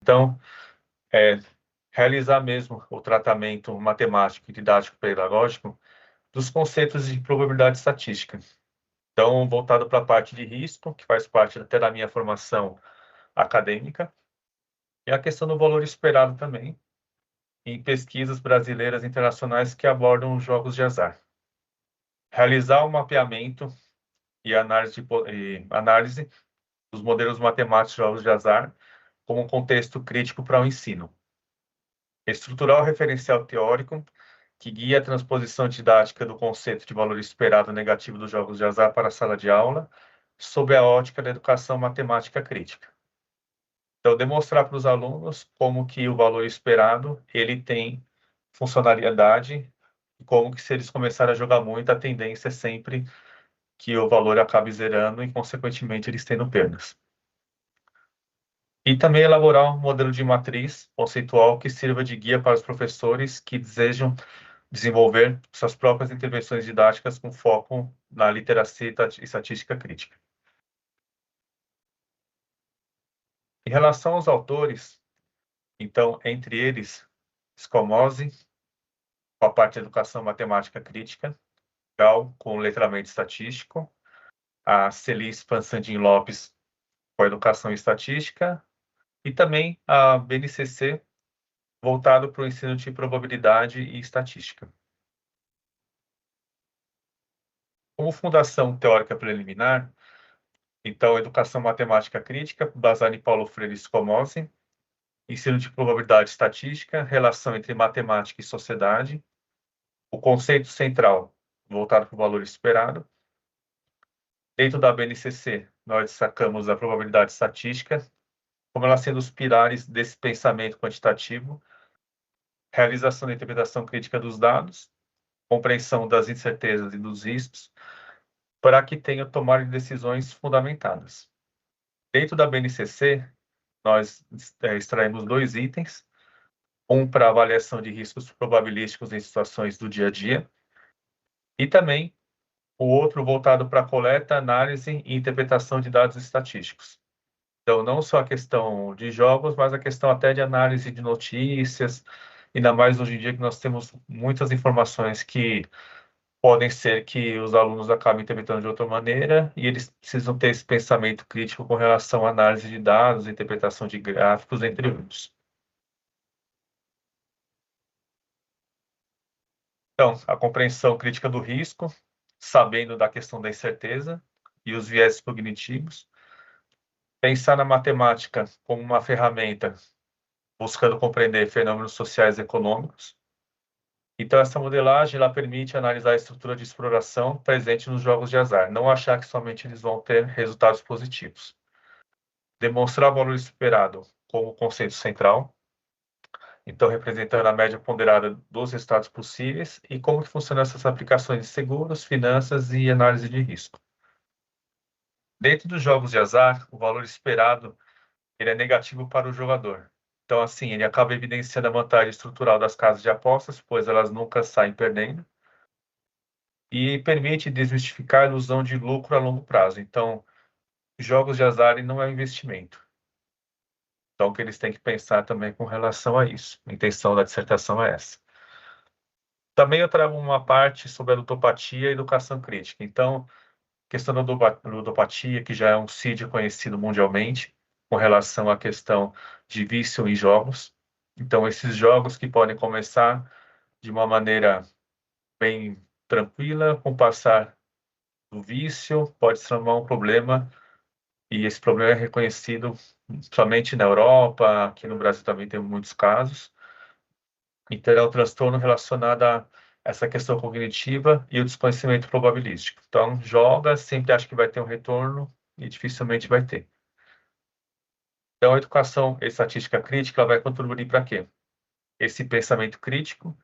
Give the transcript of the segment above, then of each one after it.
Então, realizar mesmo o tratamento matemático e didático-pedagógico dos conceitos de probabilidade estatística. Então, voltado para a parte de risco, que faz parte até da minha formação acadêmica, e a questão do valor esperado também, em pesquisas brasileiras e internacionais que abordam os jogos de azar. Realizar o mapeamento e análise dos modelos matemáticos de jogos de azar como um contexto crítico para o ensino. Estruturar o referencial teórico que guia a transposição didática do conceito de valor esperado negativo dos jogos de azar para a sala de aula, sob a ótica da educação matemática crítica. Então, demonstrar para os alunos como que o valor esperado, ele tem funcionalidade, e como que se eles começarem a jogar muito, a tendência é sempre que o valor acabe zerando e, consequentemente, eles tendo perdas. E também elaborar um modelo de matriz conceitual que sirva de guia para os professores que desejam desenvolver suas próprias intervenções didáticas com foco na literacia e estatística crítica. Em relação aos autores, então, entre eles, Scamozzi, com a parte de educação matemática crítica, Gal, com letramento estatístico, a Celis Pansandin Lopes, com educação estatística, e também a BNCC, voltado para o ensino de probabilidade e estatística. Como fundação teórica preliminar, então, educação matemática crítica, baseada em Paulo Freire e Scamozzi, ensino de probabilidade estatística, relação entre matemática e sociedade, o conceito central, voltado para o valor esperado. Dentro da BNCC, nós destacamos a probabilidade estatística, como ela sendo os pilares desse pensamento quantitativo, realização da interpretação crítica dos dados, compreensão das incertezas e dos riscos, para que tenha tomada de decisões fundamentadas. Dentro da BNCC, nós extraímos 2 itens, um para avaliação de riscos probabilísticos em situações do dia a dia, e também o outro voltado para coleta, análise e interpretação de dados estatísticos. Então, não só a questão de jogos, mas a questão até de análise de notícias, ainda mais hoje em dia que nós temos muitas informações que podem ser que os alunos acabem interpretando de outra maneira e eles precisam ter esse pensamento crítico com relação à análise de dados, interpretação de gráficos, entre outros. Então, a compreensão crítica do risco, sabendo da questão da incerteza e os viéses cognitivos, pensar na matemática como uma ferramenta buscando compreender fenômenos sociais e econômicos. Então, essa modelagem ela permite analisar a estrutura de exploração presente nos jogos de azar, não achar que somente eles vão ter resultados positivos. Demonstrar o valor esperado como conceito central, então representando a média ponderada dos resultados possíveis e como que funcionam essas aplicações de seguros, finanças e análise de risco. Dentro dos jogos de azar, o valor esperado ele é negativo para o jogador. Então, assim, ele acaba evidenciando a vantagem estrutural das casas de apostas, pois elas nunca saem perdendo, e permite desmistificar a ilusão de lucro a longo prazo. Então, jogos de azar não é um investimento. Então, o que eles têm que pensar também com relação a isso. A intenção da dissertação é essa. Também eu trago uma parte sobre a ludopatia e educação crítica. Então, questão da ludopatia, que já é um CID conhecido mundialmente, com relação à questão de vício em jogos. Então, esses jogos que podem começar de uma maneira bem tranquila, com o passar do vício, pode se tornar um problema, e esse problema é reconhecido somente na Europa, aqui no Brasil também tem muitos casos. Então, é um transtorno relacionado a essa questão cognitiva e o desconhecimento probabilístico. Então, joga, sempre acha que vai ter um retorno e dificilmente vai ter. Então, a educação estatística crítica ela vai contribuir para quê? Esse pensamento crítico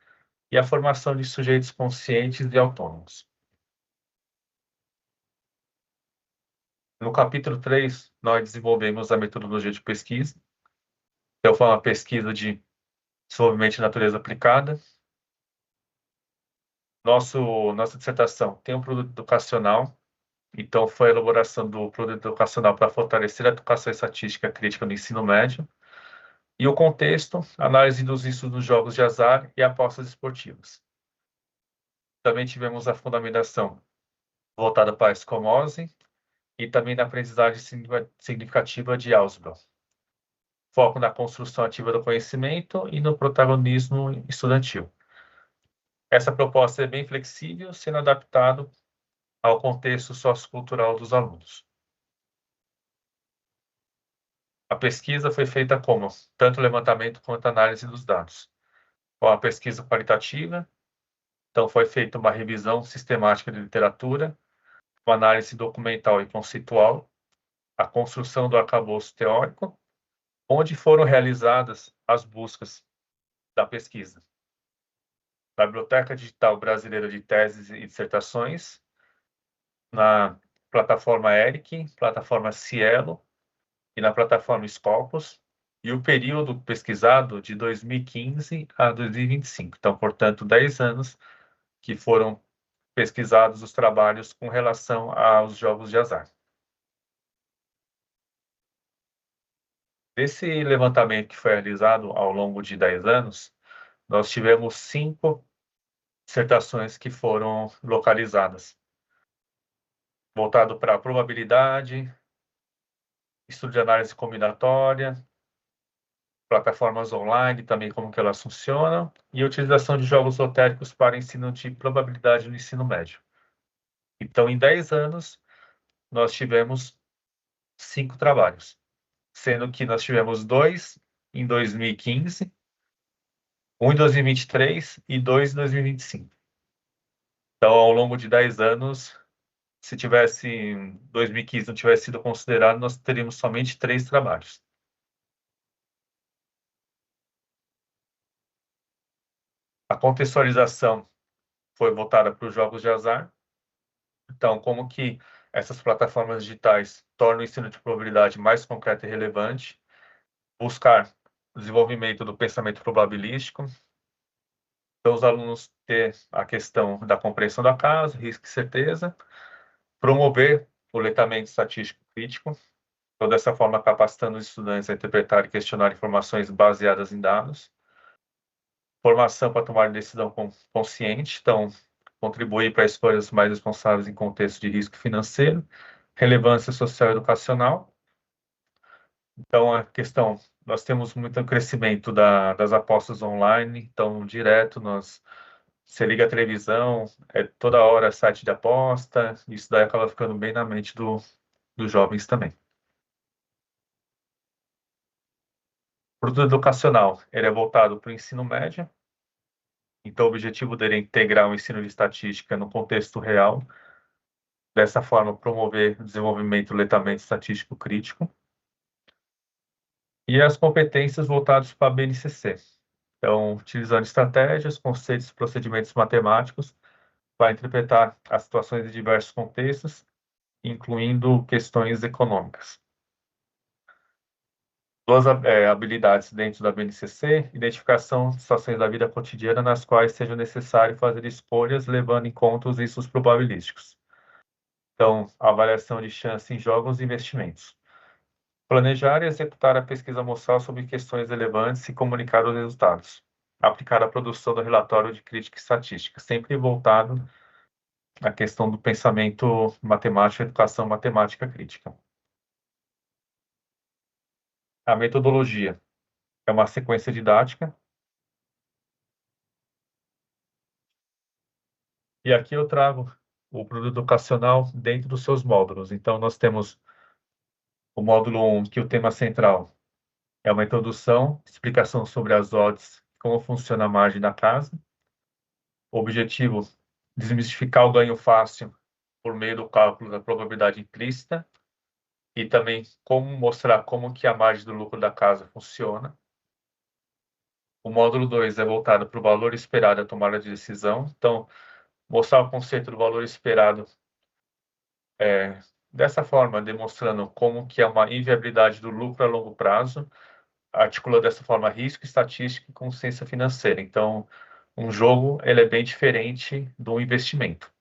e a formação de sujeitos conscientes e autônomos. No capítulo 3, nós desenvolvemos a metodologia de pesquisa. Então, foi uma pesquisa de desenvolvimento de natureza aplicada. Nossa dissertação tem um produto educacional, então foi a elaboração do produto educacional para fortalecer a educação estatística crítica no ensino médio. E o contexto, análise dos riscos dos jogos de azar e apostas esportivas. Também tivemos a fundamentação voltada para a escomose e também na aprendizagem significativa de álgebra. Foco na construção ativa do conhecimento e no protagonismo estudantil. Essa proposta é bem flexível, sendo adaptado ao contexto sociocultural dos alunos. A pesquisa foi feita como tanto levantamento quanto análise dos dados. Com a pesquisa qualitativa, então foi feita uma revisão sistemática de literatura, uma análise documental e conceitual, a construção do arcabouço teórico, onde foram realizadas as buscas da pesquisa. Na Biblioteca Digital Brasileira de Teses e Dissertações, na plataforma ERIC, plataforma Cielo e na plataforma Scopus, e o período pesquisado de 2015 a 2025. Então, portanto, 10 anos que foram pesquisados os trabalhos com relação aos jogos de azar. Desse levantamento que foi realizado ao longo de 10 anos, nós tivemos 5 dissertações que foram localizadas, voltado para a probabilidade, estudo de análise combinatória, plataformas online, também como que elas funcionam, e a utilização de jogos esotéricos para ensino de probabilidade no ensino médio. Então, em 10 anos, nós tivemos 5 trabalhos, sendo que nós tivemos 2 em 2015, um em 2023 e 2 em 2025. Então, ao longo de 10 anos, se tivesse em 2015 não tivesse sido considerado, nós teríamos somente 3 trabalhos. A contextualização foi voltada para os jogos de azar. Então, como que essas plataformas digitais tornam o ensino de probabilidade mais concreto e relevante? Buscar o desenvolvimento do pensamento probabilístico. Então, os alunos ter a questão da compreensão do acaso, risco e certeza. Promover o letramento estatístico crítico. Então, dessa forma, capacitando os estudantes a interpretar e questionar informações baseadas em dados. Formação para tomar decisão consciente. Então, contribuir para escolhas mais responsáveis em contexto de risco financeiro, relevância social e educacional. Então, a questão, nós temos muito crescimento das apostas online, então, direto, você liga a televisão, é toda hora site de aposta, isso daí acaba ficando bem na mente dos jovens também. O produto educacional, ele é voltado para o ensino médio, então o objetivo dele é integrar o ensino de estatística no contexto real, dessa forma promover o desenvolvimento do letramento estatístico crítico, e as competências voltadas para a BNCC. Então, utilizando estratégias, conceitos e procedimentos matemáticos para interpretar as situações de diversos contextos, incluindo questões econômicas. Duas habilidades dentro da BNCC: identificação de situações da vida cotidiana nas quais seja necessário fazer escolhas levando em conta os riscos probabilísticos. Então, avaliação de chance em jogos e investimentos. Planejar e executar a pesquisa amostral sobre questões relevantes e comunicar os resultados. Aplicar a produção do relatório de crítica estatística, sempre voltado à questão do pensamento matemático, educação matemática crítica. A metodologia é uma sequência didática. E aqui eu trago o produto educacional dentro dos seus módulos. Então, nós temos o módulo 1, que o tema central é uma introdução, explicação sobre as odds, como funciona a margem da casa. O objetivo, desmistificar o ganho fácil por meio do cálculo da probabilidade implícita e também como mostrar como que a margem do lucro da casa funciona. O módulo 2 é voltado para o valor esperado da tomada de decisão. Então, mostrar o conceito do valor esperado dessa forma, demonstrando como que é uma inviabilidade do lucro a longo prazo, articula dessa forma risco, estatística e consciência financeira. Então, um jogo ele é bem diferente do investimento.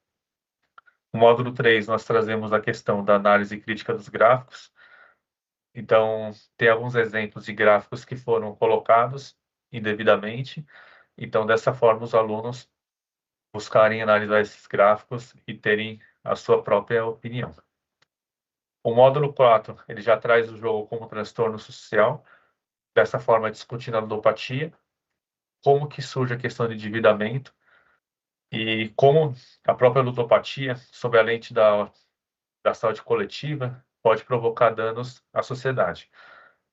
No módulo 3, nós trazemos a questão da análise crítica dos gráficos. Então, tem alguns exemplos de gráficos que foram colocados indevidamente. Então, dessa forma, os alunos buscarem analisar esses gráficos e terem a sua própria opinião. O módulo 4, ele já traz o jogo como transtorno social, dessa forma discutindo a ludopatia, como que surge a questão de endividamento e como a própria ludopatia, sob a lente da saúde coletiva, pode provocar danos à sociedade.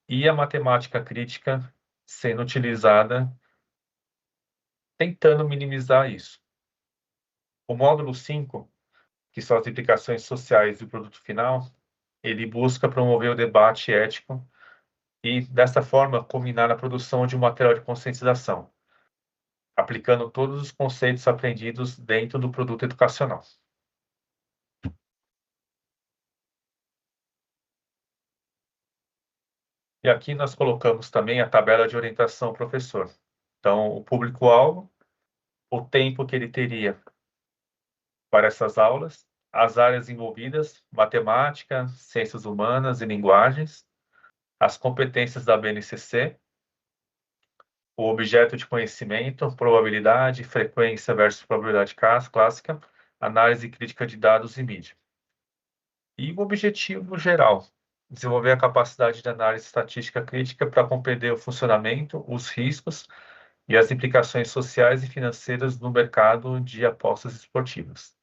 E a matemática crítica sendo utilizada tentando minimizar isso. O módulo 5, que são as implicações sociais do produto final, ele busca promover o debate ético e, dessa forma, culminar na produção de um material de conscientização, aplicando todos os conceitos aprendidos dentro do produto educacional. E aqui nós colocamos também a tabela de orientação ao professor. Então, o público-alvo, o tempo que ele teria para essas aulas, as áreas envolvidas, matemática, ciências humanas e linguagens, as competências da BNCC, o objeto de conhecimento, probabilidade, frequência versus probabilidade clássica, análise crítica de dados e mídia. E o objetivo geral, desenvolver a capacidade de análise estatística crítica para compreender o funcionamento, os riscos e as implicações sociais e financeiras no mercado de apostas esportivas.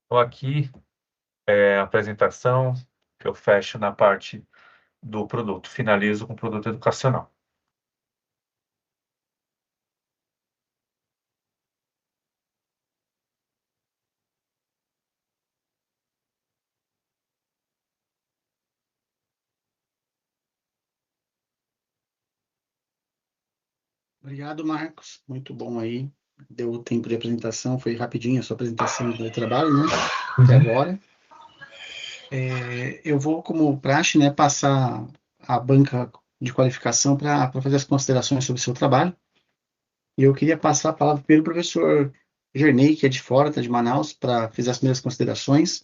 Então, aqui é a apresentação que eu fecho na parte do produto, finalizo com o produto educacional. Obrigado, Marcos. Muito bom aí. Deu o tempo de apresentação, foi rapidinho a sua apresentação do trabalho, né? Até agora. Eu vou, como praxe, né, passar a banca de qualificação para fazer as considerações sobre o seu trabalho. E eu queria passar a palavra primeiro para o professor Gernei, que é de fora, está de Manaus, para fazer as primeiras considerações.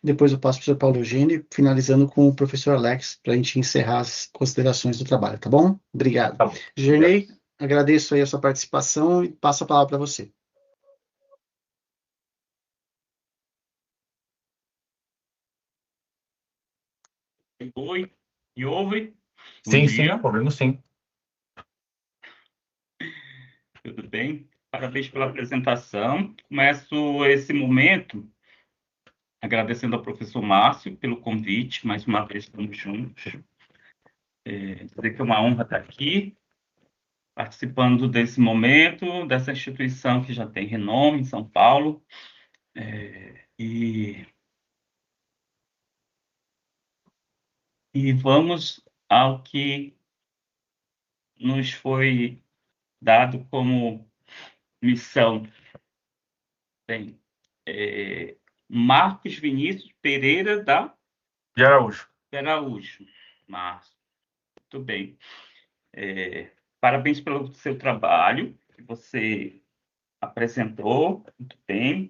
Depois eu passo para o professor Paulo Eugênio, finalizando com o professor Alex, para a gente encerrar as considerações do trabalho, tá bom? Obrigado. Tá bom. Gernei, agradeço aí a sua participação e passo a palavra para você. Oi, me ouve? Sim, Bom dia. ouvimos sim. Tudo bem? Parabéns pela apresentação. Começo esse momento agradecendo ao professor Márcio pelo convite. Mais uma vez estamos juntos. Dizer que é uma honra estar aqui, participando desse momento, dessa instituição que já tem renome em São Paulo. E vamos ao que nos foi dado como missão. Bem, Marcos Vinícius Pereira De Araújo. Araújo. Márcio, muito bem. Parabéns pelo seu trabalho, que você apresentou muito bem.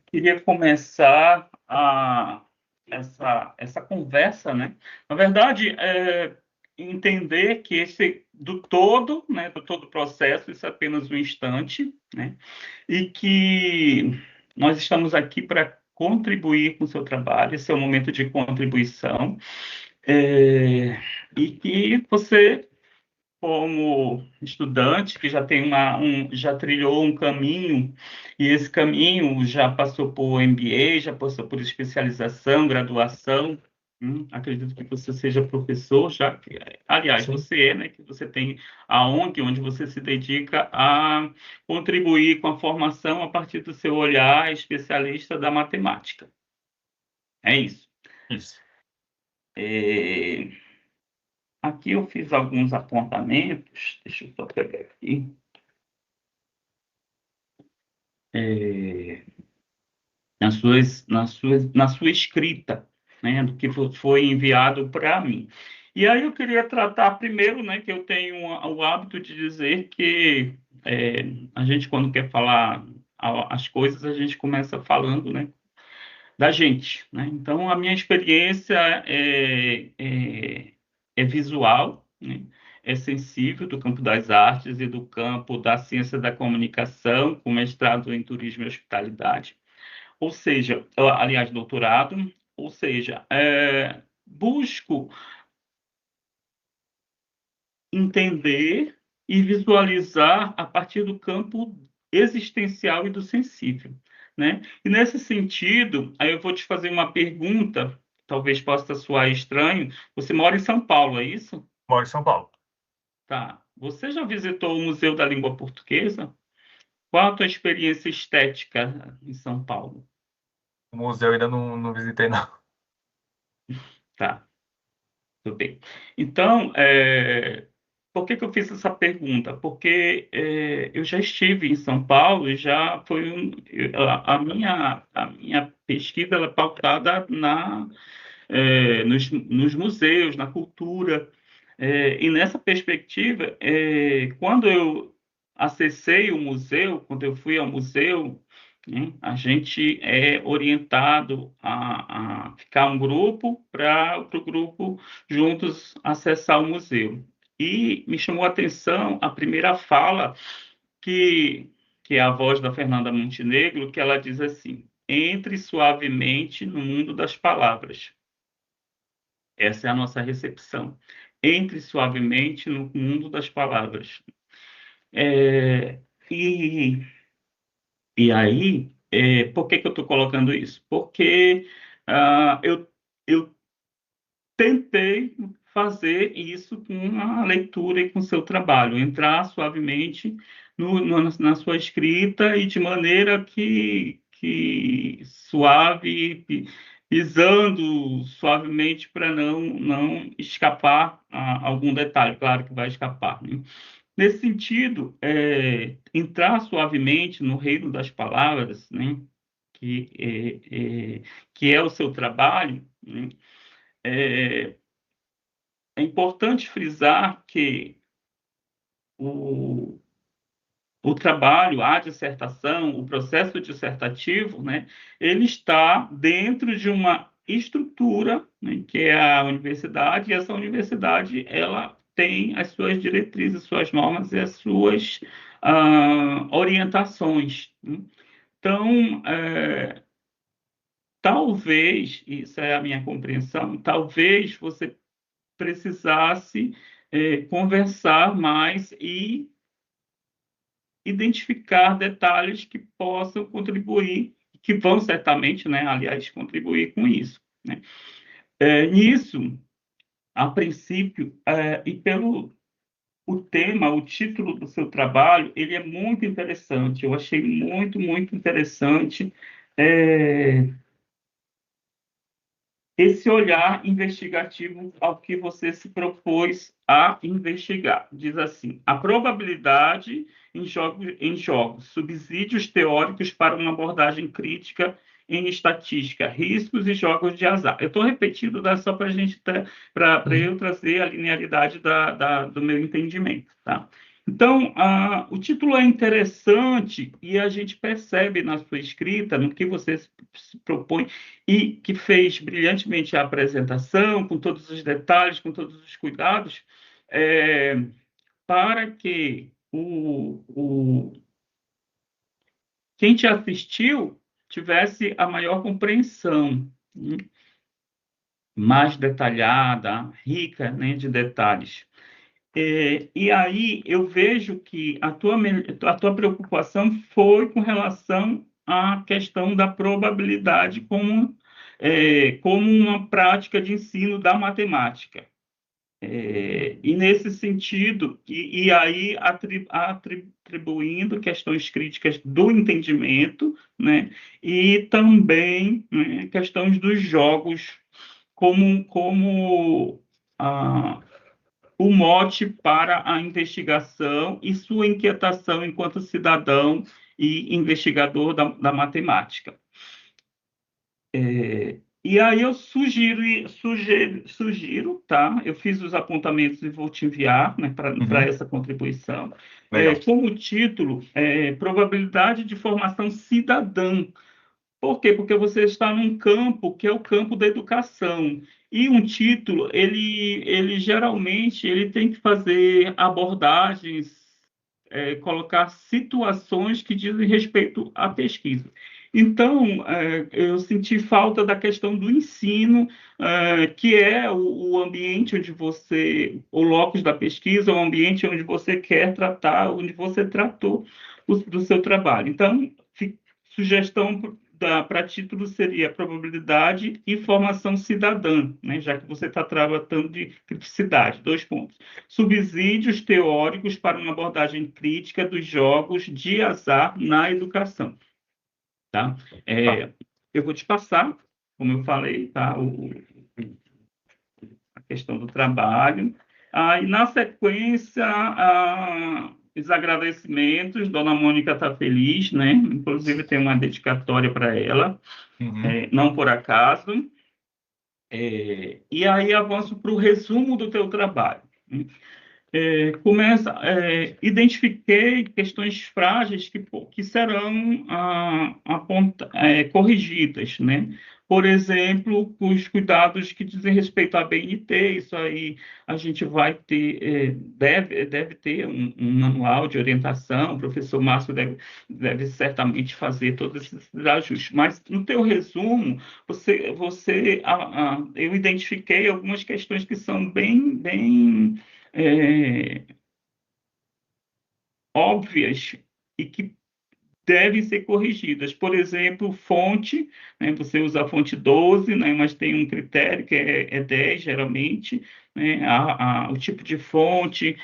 Queria começar essa conversa, né? Na verdade, entender que do todo o processo, isso é apenas um instante, né? E que nós estamos aqui para contribuir com o seu trabalho, esse é o momento de contribuição, e que você, como estudante que já tem já trilhou um caminho, e esse caminho já passou por MBA, já passou por especialização, graduação. Acredito que você seja professor, já que, aliás, Sim. você né, que você tem a ONG, onde você se dedica a contribuir com a formação a partir do seu olhar especialista da matemática. É isso. Isso. Aqui eu fiz alguns apontamentos, deixa eu só pegar aqui. Na sua escrita, né, do que foi enviado para mim. E aí eu queria tratar primeiro, né, que eu tenho o hábito de dizer que a gente, quando quer falar as coisas, a gente começa falando, né, da gente, né? Então, a minha experiência é visual, né? É sensível, do campo das artes e do campo da ciência da comunicação, com mestrado em turismo e hospitalidade. Ou seja, aliás, doutorado, ou seja, busco entender e visualizar a partir do campo existencial e do sensível, né? E nesse sentido, aí eu vou te fazer uma pergunta, talvez possa soar estranho. Você mora em São Paulo, é isso? Moro em São Paulo. Tá. Você já visitou o Museu da Língua Portuguesa? Qual a tua experiência estética em São Paulo? O museu ainda não visitei, não. Tá, tudo bem. Então, por que que eu fiz essa pergunta? Porque eu já estive em São Paulo e já foi a minha pesquisa ela é pautada nos museus, na cultura. E nessa perspectiva, quando eu acessei o museu, quando eu fui ao museu, né, a gente é orientado a ficar um grupo para o grupo juntos acessar o museu. E me chamou a atenção a primeira fala que é a voz da Fernanda Montenegro, que ela diz assim: entre suavemente no mundo das palavras. Essa é a nossa recepção. Entre suavemente no mundo das palavras. É, e, e aí, por que que eu estou colocando isso? Porque eu tentei fazer isso com a leitura e com o seu trabalho, entrar suavemente na sua escrita e de maneira que suave, pisando suavemente para não escapar a algum detalhe, claro que vai escapar, né? Nesse sentido, entrar suavemente no reino das palavras, né, que, que é o seu trabalho, né, é, é importante frisar que o, o trabalho, a dissertação, o processo dissertativo, né, ele está dentro de uma estrutura, né, que é a universidade, e essa universidade ela tem as suas diretrizes, suas normas e as suas orientações, né? Então, talvez, isso é a minha compreensão, talvez você precisasse conversar mais e identificar detalhes que possam contribuir, que vão certamente, né, aliás, contribuir com isso, né? Nisso, a princípio, e pelo o tema, o título do seu trabalho, ele é muito interessante. Eu achei muito, muito interessante esse olhar investigativo ao que você se propôs a investigar. Diz assim: a probabilidade em jogos, subsídios teóricos para uma abordagem crítica em estatística, riscos e jogos de azar. Eu estou repetindo, só para a gente para eu trazer a linearidade do meu entendimento, tá? Então, o título é interessante e a gente percebe na sua escrita, no que você se propõe, e que fez brilhantemente a apresentação, com todos os detalhes, com todos os cuidados, para que quem te assistiu tivesse a maior compreensão, né, mais detalhada, rica, né, de detalhes. E aí eu vejo que a tua preocupação foi com relação à questão da probabilidade como uma prática de ensino da matemática. E nesse sentido, e aí atribuindo questões críticas do entendimento, né, e também, né, questões dos jogos como o mote para a investigação e sua inquietação enquanto cidadão e investigador da matemática. E aí eu sugiro, tá? Eu fiz os apontamentos e vou te enviar, né, para essa contribuição. Legal. Como título, Probabilidade de Formação Cidadã. Por quê? Porque você está num campo que é o campo da educação. E um título, ele geralmente ele tem que fazer abordagens, colocar situações que dizem respeito à pesquisa. Então, eu senti falta da questão do ensino, que é o ambiente onde você, o locus da pesquisa, o ambiente onde você quer tratar, onde você tratou do seu trabalho. Então, sugestão para título seria probabilidade e formação cidadã, né? Já que você está tratando de criticidade. 2 pontos. Subsídios teóricos para uma abordagem crítica dos jogos de azar na educação. Tá? Eu vou te passar, como eu falei, tá? A questão do trabalho. E, na sequência, os agradecimentos. Dona Mônica está feliz, né? Inclusive, tem uma dedicatória para ela, não por acaso. E aí, avanço para o resumo do teu trabalho. Identifiquei questões frágeis que serão corrigidas, né? Por exemplo, os cuidados que dizem respeito à BNT, isso aí a gente vai ter, deve ter um manual de orientação, o professor Márcio deve certamente fazer todos esses ajustes, mas no teu resumo, eu identifiquei algumas questões que são bem óbvias e que devem ser corrigidas. Por exemplo, fonte, né, você usa a fonte 12, né, mas tem um critério que é 10, geralmente, né, o tipo de fonte,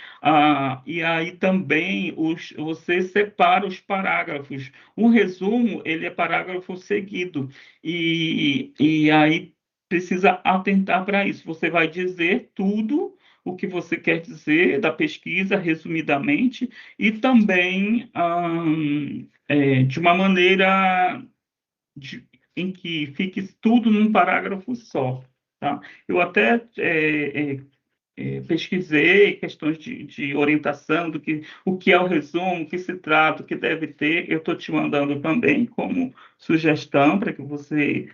e aí também você separa os parágrafos. Um resumo, ele é parágrafo seguido, e aí precisa atentar para isso. Você vai dizer tudo o que você quer dizer da pesquisa, resumidamente, e também de uma maneira em que fique tudo num parágrafo só. Tá? Eu até pesquisei questões de orientação, o que é o resumo, o que se trata, o que deve ter. Eu estou te mandando também como sugestão para que você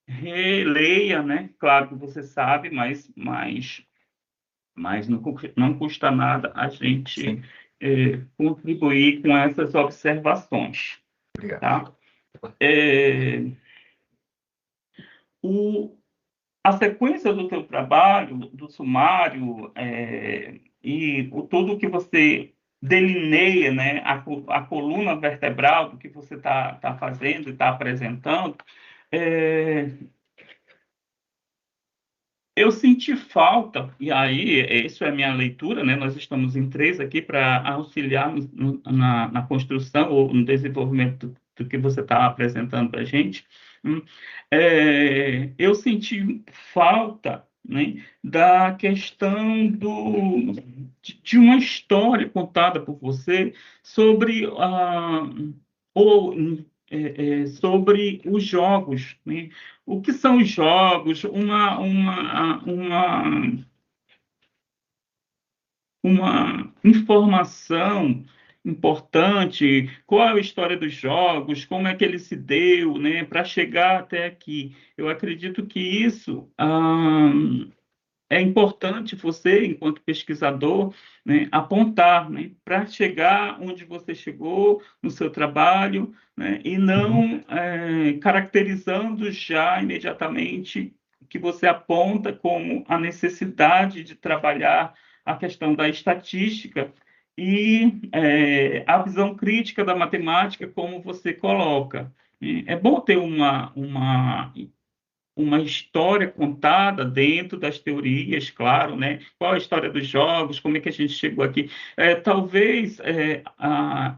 releia, né? Claro que você sabe, mas não custa nada a gente contribuir com essas observações. Obrigado. Tá? A sequência do teu trabalho, do sumário, e tudo que você delineia, né, a coluna vertebral do que você tá fazendo e está apresentando, eu senti falta, e aí, isso é a minha leitura, né? Nós estamos em 3 aqui para auxiliar na construção ou no desenvolvimento do que você está apresentando para a gente. Eu senti falta, né, da questão de uma história contada por você sobre, ou, sobre os jogos, né? O que são os jogos? Uma informação importante, qual é a história dos jogos, como é que ele se deu, né, para chegar até aqui. Eu acredito que isso é importante você, enquanto pesquisador, né, apontar, né, para chegar onde você chegou no seu trabalho, né, e não caracterizando já imediatamente que você aponta como a necessidade de trabalhar a questão da estatística e a visão crítica da matemática, como você coloca. É bom ter uma história contada dentro das teorias, claro, né? Qual a história dos jogos, como é que a gente chegou aqui. Talvez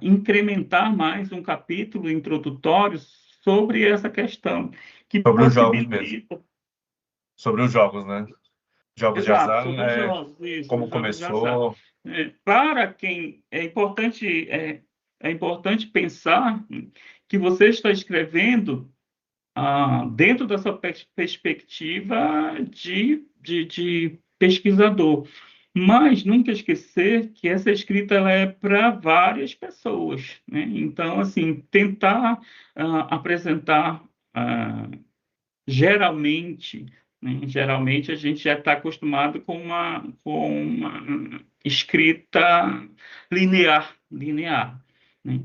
incrementar mais um capítulo introdutório sobre essa questão, que Sobre os jogos mesmo. possibilita... Sobre os jogos, né? Jogos de Exato, azar, sobre os jogos, isso, como os jogos de azar. começou. Para quem é importante pensar que você está escrevendo dentro dessa perspectiva de pesquisador. Mas nunca esquecer que essa escrita ela é para várias pessoas, né? Então, assim, tentar apresentar geralmente, né? Geralmente a gente já está acostumado com uma escrita linear, né?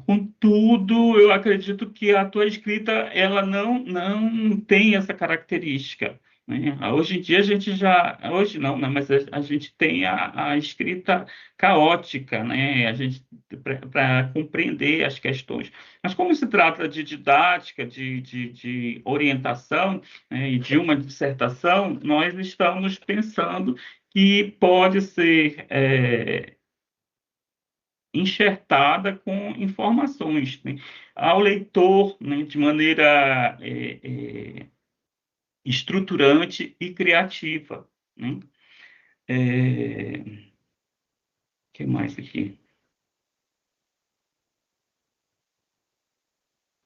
Contudo, eu acredito que a tua escrita ela não tem essa característica, né? Hoje em dia a gente já, hoje não, né? Mas a gente tem a escrita caótica, né? A gente para compreender as questões. Mas como se trata de didática, de orientação, né? E de uma dissertação, nós estamos pensando que pode ser enxertada com informações, né, ao leitor, né, de maneira estruturante e criativa, né? Que mais aqui?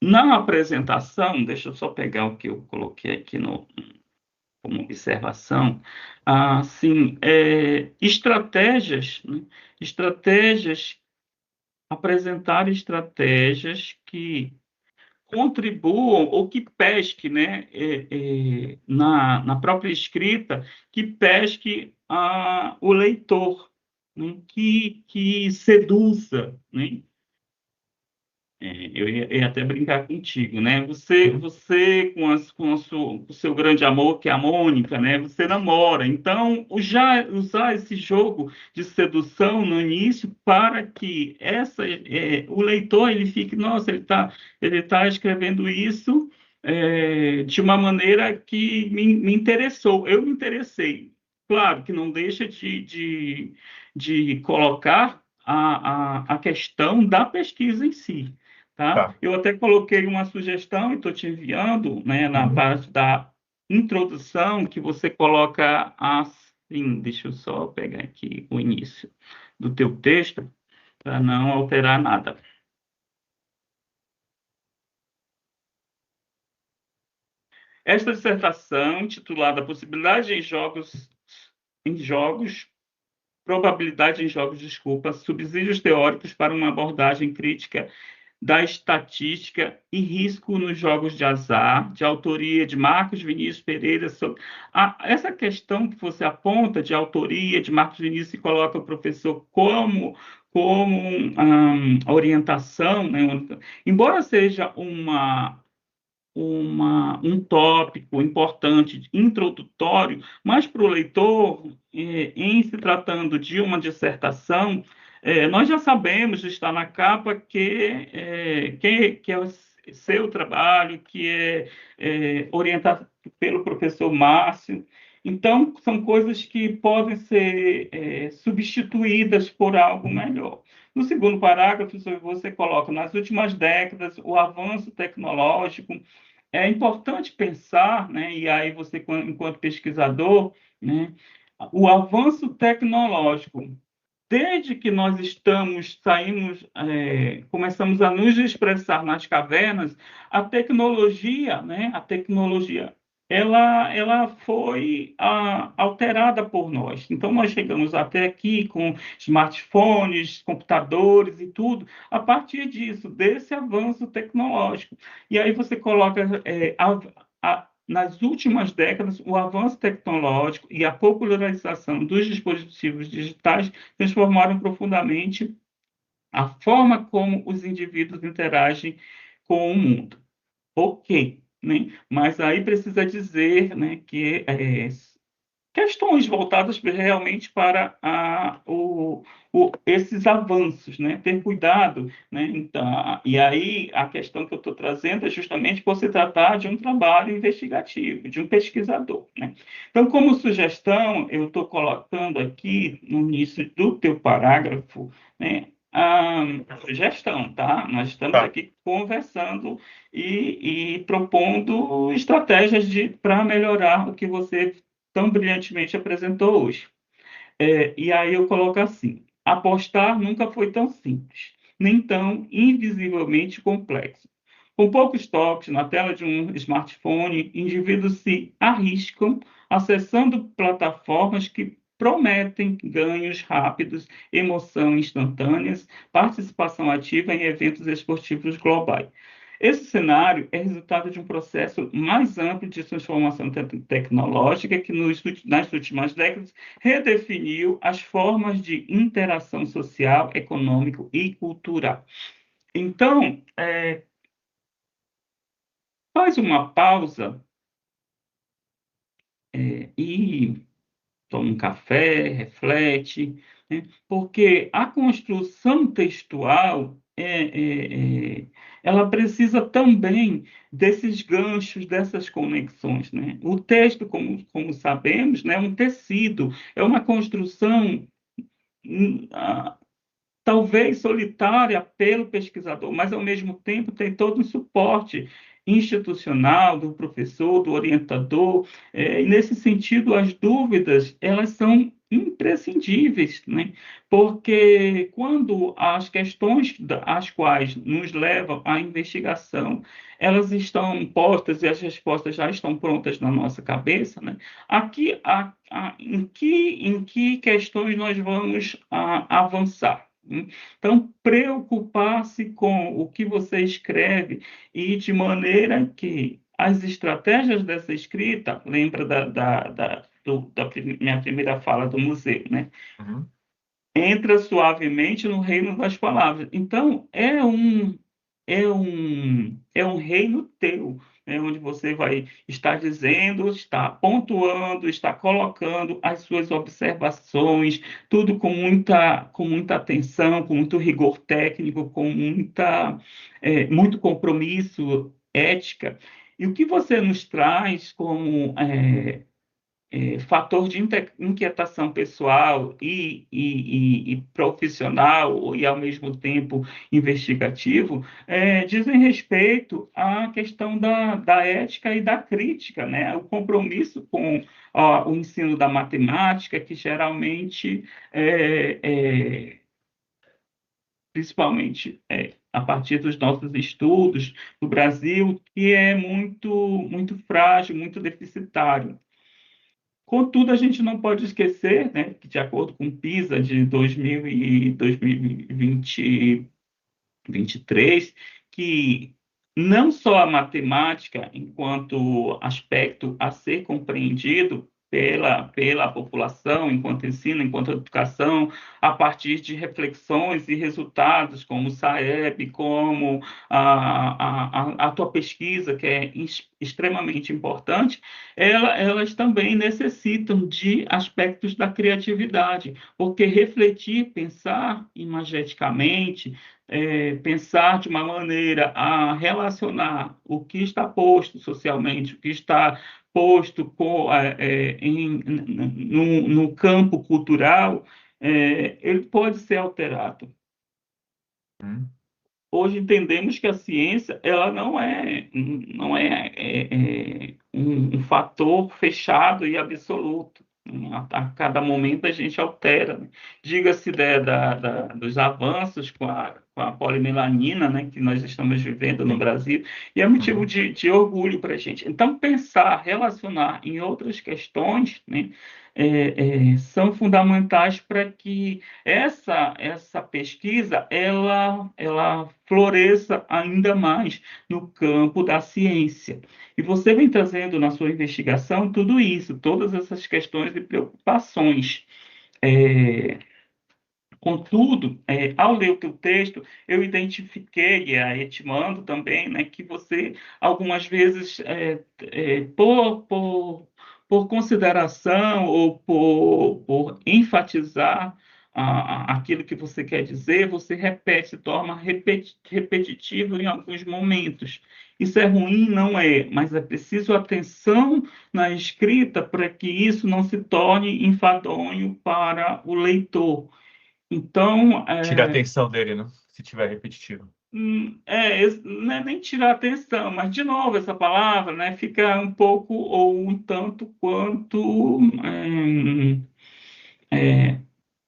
Na apresentação, deixa eu só pegar o que eu coloquei aqui como observação. Sim, estratégias, né? Estratégias, apresentar estratégias que contribuam ou que pesque, né, na própria escrita, que pesque o leitor, né, que seduza, né? Eu ia até brincar contigo, né? Você com o seu grande amor, que é a Mônica, né? Você namora. Então, usar esse jogo de sedução no início para que o leitor ele fique, nossa, ele tá escrevendo isso de uma maneira que me interessou. Eu me interessei. Claro que não deixa de colocar a questão da pesquisa em si. Tá? Tá. Eu até coloquei uma sugestão e estou te enviando, né, na parte da introdução, que você coloca assim, deixa eu só pegar aqui o início do teu texto, para não alterar nada. Esta dissertação, titulada Possibilidade em jogos, probabilidade em jogos, desculpa, subsídios teóricos para uma abordagem crítica da estatística e risco nos jogos de azar, de autoria de Marcos Vinícius Pereira. Essa questão que você aponta de autoria de Marcos Vinícius e coloca o professor como orientação, né? Embora seja um tópico importante, introdutório, mas para o leitor, em se tratando de uma dissertação, nós já sabemos, está na capa, que é o seu trabalho, que é orientado pelo professor Márcio. Então, são coisas que podem ser substituídas por algo melhor. No segundo parágrafo, você coloca, nas últimas décadas, o avanço tecnológico. É importante pensar, né, e aí você, enquanto pesquisador, né, o avanço tecnológico, desde que nós começamos a nos expressar nas cavernas, a tecnologia, ela foi alterada por nós. Então, nós chegamos até aqui com smartphones, computadores e tudo, a partir disso, desse avanço tecnológico. E aí você coloca nas últimas décadas, o avanço tecnológico e a popularização dos dispositivos digitais transformaram profundamente a forma como os indivíduos interagem com o mundo. Ok, né? Mas aí precisa dizer, né, que questões voltadas realmente para esses avanços, né? Ter cuidado, né? Então, e aí a questão que eu estou trazendo é justamente por se tratar de um trabalho investigativo, de um pesquisador, né? Então, como sugestão, eu estou colocando aqui no início do teu parágrafo, né, a sugestão, tá? Nós estamos Tá. aqui conversando e propondo estratégias para melhorar o que você tão brilhantemente apresentou hoje. E aí eu coloco assim: apostar nunca foi tão simples, nem tão invisivelmente complexo. Com poucos toques na tela de um smartphone, indivíduos se arriscam acessando plataformas que prometem ganhos rápidos, emoção instantâneas, participação ativa em eventos esportivos globais. Esse cenário é resultado de um processo mais amplo de transformação tecnológica que, nas últimas décadas, redefiniu as formas de interação social, econômico e cultural. Então, faz uma pausa e toma um café, reflete, né? Porque a construção textual ela precisa também desses ganchos, dessas conexões, né? O texto, como sabemos, né, é um tecido, é uma construção talvez solitária pelo pesquisador, mas, ao mesmo tempo, tem todo um suporte institucional do professor, do orientador, e, nesse sentido, as dúvidas, elas são imprescindíveis, né? Porque quando as questões às quais nos levam à investigação, elas estão postas e as respostas já estão prontas na nossa cabeça, né? Aqui, em que questões nós vamos avançar? Então, preocupar-se com o que você escreve e de maneira que as estratégias dessa escrita, lembra minha primeira fala do museu, né? Uhum. Entra suavemente no reino das palavras. Então, é um reino teu, né, onde você vai estar dizendo, está pontuando, está colocando as suas observações, tudo com muita atenção, com muito rigor técnico, com muito compromisso, ética. E o que você nos traz como fator de inquietação pessoal e profissional, e, ao mesmo tempo, investigativo, dizem respeito à questão da ética e da crítica, né? O compromisso com o ensino da matemática, que geralmente, principalmente a partir dos nossos estudos no Brasil, que é muito, muito frágil, muito deficitário. Contudo, a gente não pode esquecer, né, que, de acordo com o PISA de 2023, que não só a matemática, enquanto aspecto a ser compreendido pela população, enquanto ensino, enquanto educação, a partir de reflexões e resultados, como o SAEB, como a tua pesquisa, que é extremamente importante, elas também necessitam de aspectos da criatividade, porque refletir, pensar imageticamente, pensar de uma maneira a relacionar o que está posto socialmente, o que está posto no campo cultural, ele pode ser alterado. Uhum. Hoje entendemos que a ciência ela não é um fator fechado e absoluto. A cada momento a gente altera, né? Diga-se dos avanços com a polimelanina, né, que nós estamos vivendo no Brasil, e é motivo Uhum. de orgulho para a gente. Então, pensar, relacionar em outras questões, né, são fundamentais para que essa pesquisa ela floresça ainda mais no campo da ciência. E você vem trazendo na sua investigação tudo isso, todas essas questões e preocupações. Contudo, ao ler o teu texto, eu identifiquei, e aí te mando também, né, que você, algumas vezes, por consideração ou por enfatizar aquilo que você quer dizer, você repete, se torna repetitivo em alguns momentos. Isso é ruim? Não é, mas é preciso atenção na escrita para que isso não se torne enfadonho para o leitor. Então, Tire a atenção dele, né? Se tiver repetitivo. não é nem tirar atenção, mas, de novo, essa palavra, né, fica um pouco ou um tanto quanto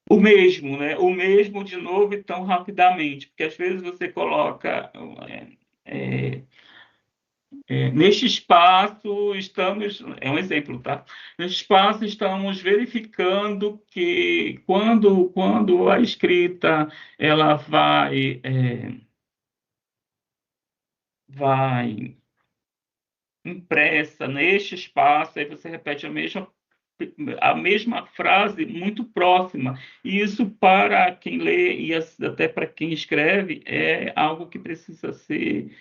o mesmo, né? O mesmo de novo e tão rapidamente, porque às vezes você coloca Neste espaço, é um exemplo, tá? Neste espaço, estamos verificando que quando a escrita ela vai impressa neste espaço, aí você repete a mesma frase muito próxima. E isso, para quem lê e até para quem escreve, é algo que precisa ser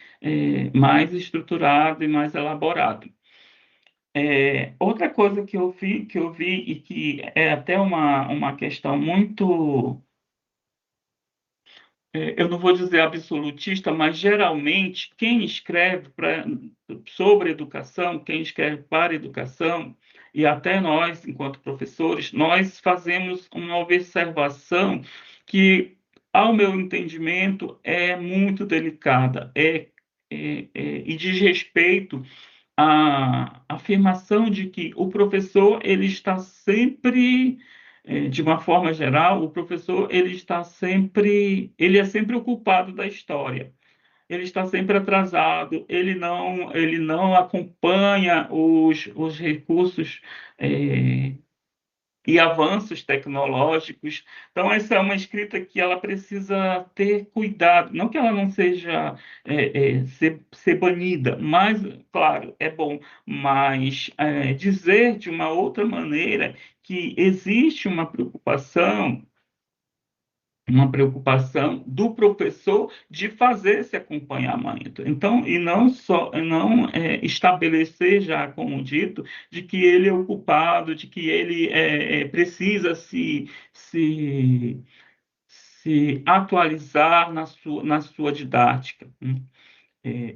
mais estruturado e mais elaborado. Outra coisa que eu vi e que é até uma questão muito, eu não vou dizer absolutista, mas geralmente quem escreve sobre educação, quem escreve para educação, e até nós, enquanto professores, nós fazemos uma observação que, ao meu entendimento, é muito delicada, e diz respeito a afirmação de que o professor ele está sempre, de uma forma geral, o professor ele é sempre o culpado da história. Ele está sempre atrasado, ele não acompanha os recursos e avanços tecnológicos. Então, essa é uma escrita que ela precisa ter cuidado. Não que ela não seja ser banida, mas, claro, é bom, mas dizer de uma outra maneira que existe uma preocupação do professor de fazer esse acompanhamento. Então, e não só, não estabelecer já, como dito, de que ele é o culpado, de que ele precisa se atualizar na sua didática.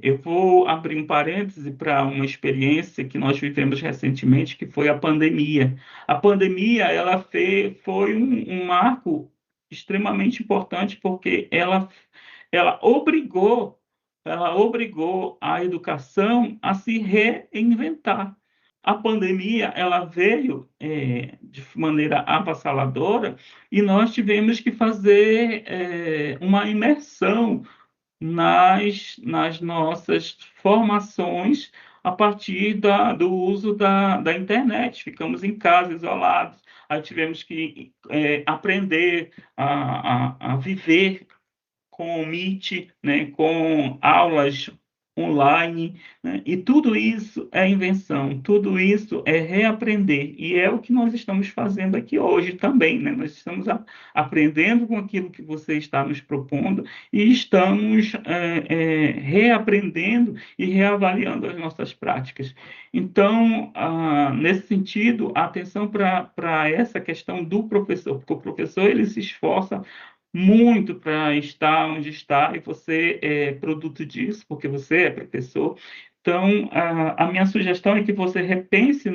Eu vou abrir um parêntese para uma experiência que nós vivemos recentemente, que foi a pandemia. A pandemia, foi um marco extremamente importante, porque ela obrigou a educação a se reinventar. A pandemia, ela veio de maneira avassaladora, e nós tivemos que fazer uma imersão nas nossas formações a partir do uso da internet. Ficamos em casa, isolados, aí tivemos que aprender a viver com o Meet, né, com aulas online, né, e tudo isso é invenção, tudo isso é reaprender, e é o que nós estamos fazendo aqui hoje também, né? Nós estamos aprendendo com aquilo que você está nos propondo e estamos reaprendendo e reavaliando as nossas práticas. Então, nesse sentido, atenção para essa questão do professor, porque o professor ele se esforça muito para estar onde está, e você é produto disso, porque você é professor. Então, a minha sugestão é que você repense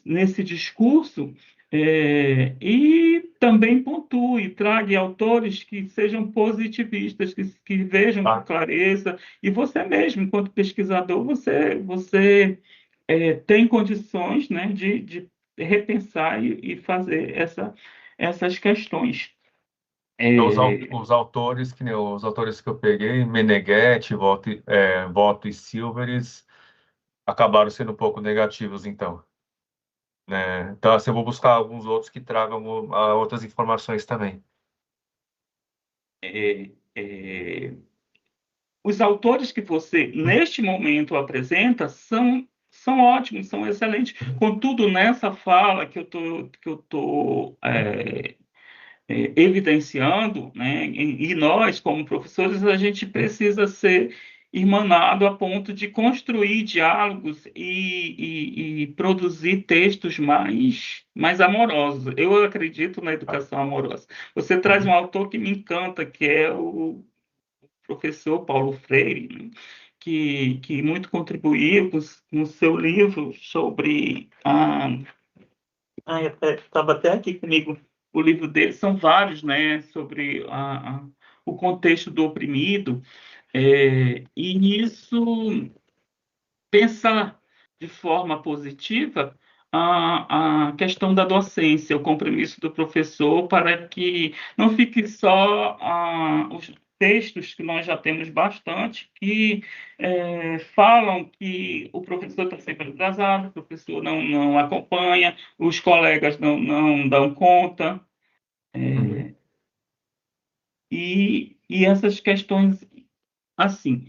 nesse discurso, e também pontue, traga autores que sejam positivistas, que vejam com clareza, e você mesmo, enquanto pesquisador, você tem condições, né, de repensar e fazer essas questões. Os autores, que nem os autores que eu peguei, Meneghetti, Voto e Silveris, acabaram sendo um pouco negativos, então. Né? Então, assim, eu vou buscar alguns outros que tragam outras informações também. Os autores que você, neste momento, apresenta são ótimos, são excelentes. Contudo, nessa fala que eu tô evidenciando, né, e nós, como professores, a gente precisa ser irmanado a ponto de construir diálogos e produzir textos mais amorosos. Eu acredito na educação amorosa. Você traz um autor que me encanta, que é o professor Paulo Freire, né, que muito contribuiu com o seu livro sobre estava até aqui comigo o livro dele, são vários, né, sobre o contexto do oprimido, e nisso pensar de forma positiva a questão da docência, o compromisso do professor para que não fique só textos que nós já temos bastante, que falam que o professor está sempre atrasado, o professor não acompanha, os colegas não dão conta, Uhum. e essas questões, assim,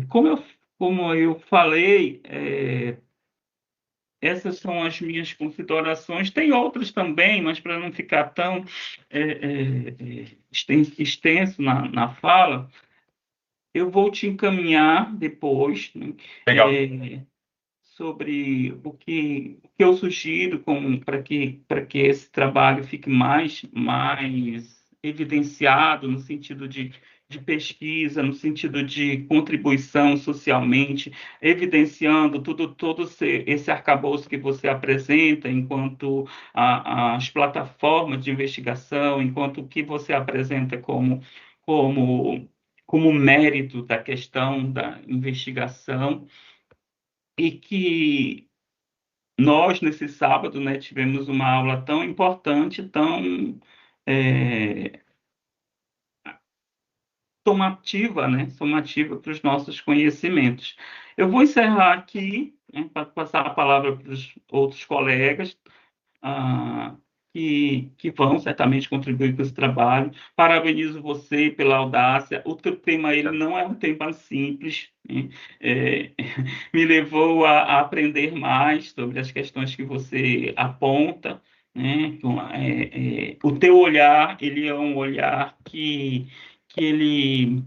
como eu falei, essas são as minhas considerações. Tem outras também, mas para não ficar tão extenso na fala, eu vou te encaminhar depois, né, Legal. sobre o que eu sugiro para que esse trabalho fique mais evidenciado no sentido de pesquisa, no sentido de contribuição socialmente, evidenciando todo esse arcabouço que você apresenta enquanto as plataformas de investigação, enquanto o que você apresenta como, como mérito da questão da investigação, e que nós, nesse sábado, né, tivemos uma aula tão importante, tão é, somativa, né, somativa para os nossos conhecimentos. Eu vou encerrar aqui, né, para passar a palavra para os outros colegas, ah, que vão certamente contribuir com esse trabalho. Parabenizo você pela audácia. O teu tema ele não é um tema simples, né? É, me levou a aprender mais sobre as questões que você aponta, né? Então, o teu olhar, ele é um olhar que ele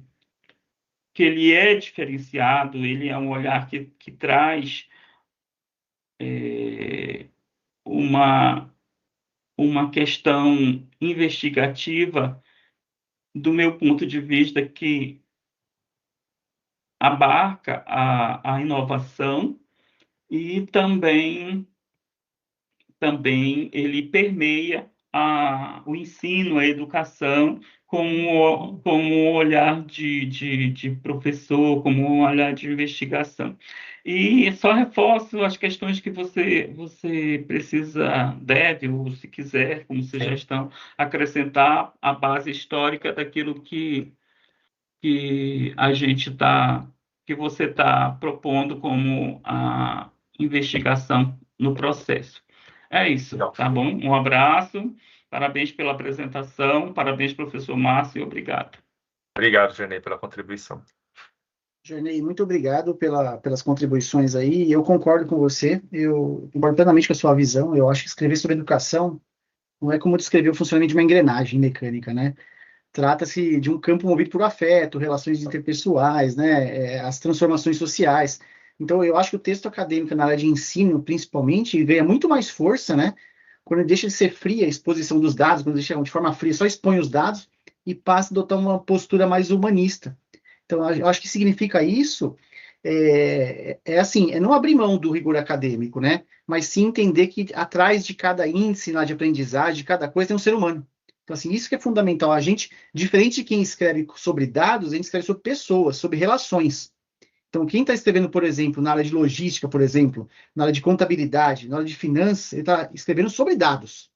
que ele é diferenciado, ele é um olhar que traz uma uma questão investigativa, do meu ponto de vista, que abarca a inovação e também ele permeia o ensino, a educação, como um olhar de professor, como um olhar de investigação. E só reforço as questões que você deve, ou se quiser, como Sim. sugestão, acrescentar a base histórica daquilo que a gente que você está propondo como a investigação no processo. É isso, Legal. tá bom? Um abraço, parabéns pela apresentação, parabéns, professor Márcio, e obrigado. Obrigado, Genei, pela contribuição. Jornei, muito obrigado pelas contribuições aí. Eu concordo com você, eu concordo plenamente com a sua visão. Eu acho que escrever sobre educação não é como descrever o funcionamento de uma engrenagem mecânica, né? Trata-se de um campo movido por afeto, relações interpessoais, né? As transformações sociais. Então, eu acho que o texto acadêmico na área de ensino, principalmente, ganha muito mais força, né? Quando ele deixa de ser fria a exposição dos dados, quando deixa de forma fria, só expõe os dados e passa a adotar uma postura mais humanista. Então, eu acho que significa isso assim, é não abrir mão do rigor acadêmico, né? Mas sim entender que atrás de cada índice lá de aprendizagem, de cada coisa, tem um ser humano. Então, assim, isso que é fundamental. A gente, diferente de quem escreve sobre dados, a gente escreve sobre pessoas, sobre relações. Então, quem está escrevendo, por exemplo, na área de logística, por exemplo, na área de contabilidade, na área de finanças, ele está escrevendo sobre dados.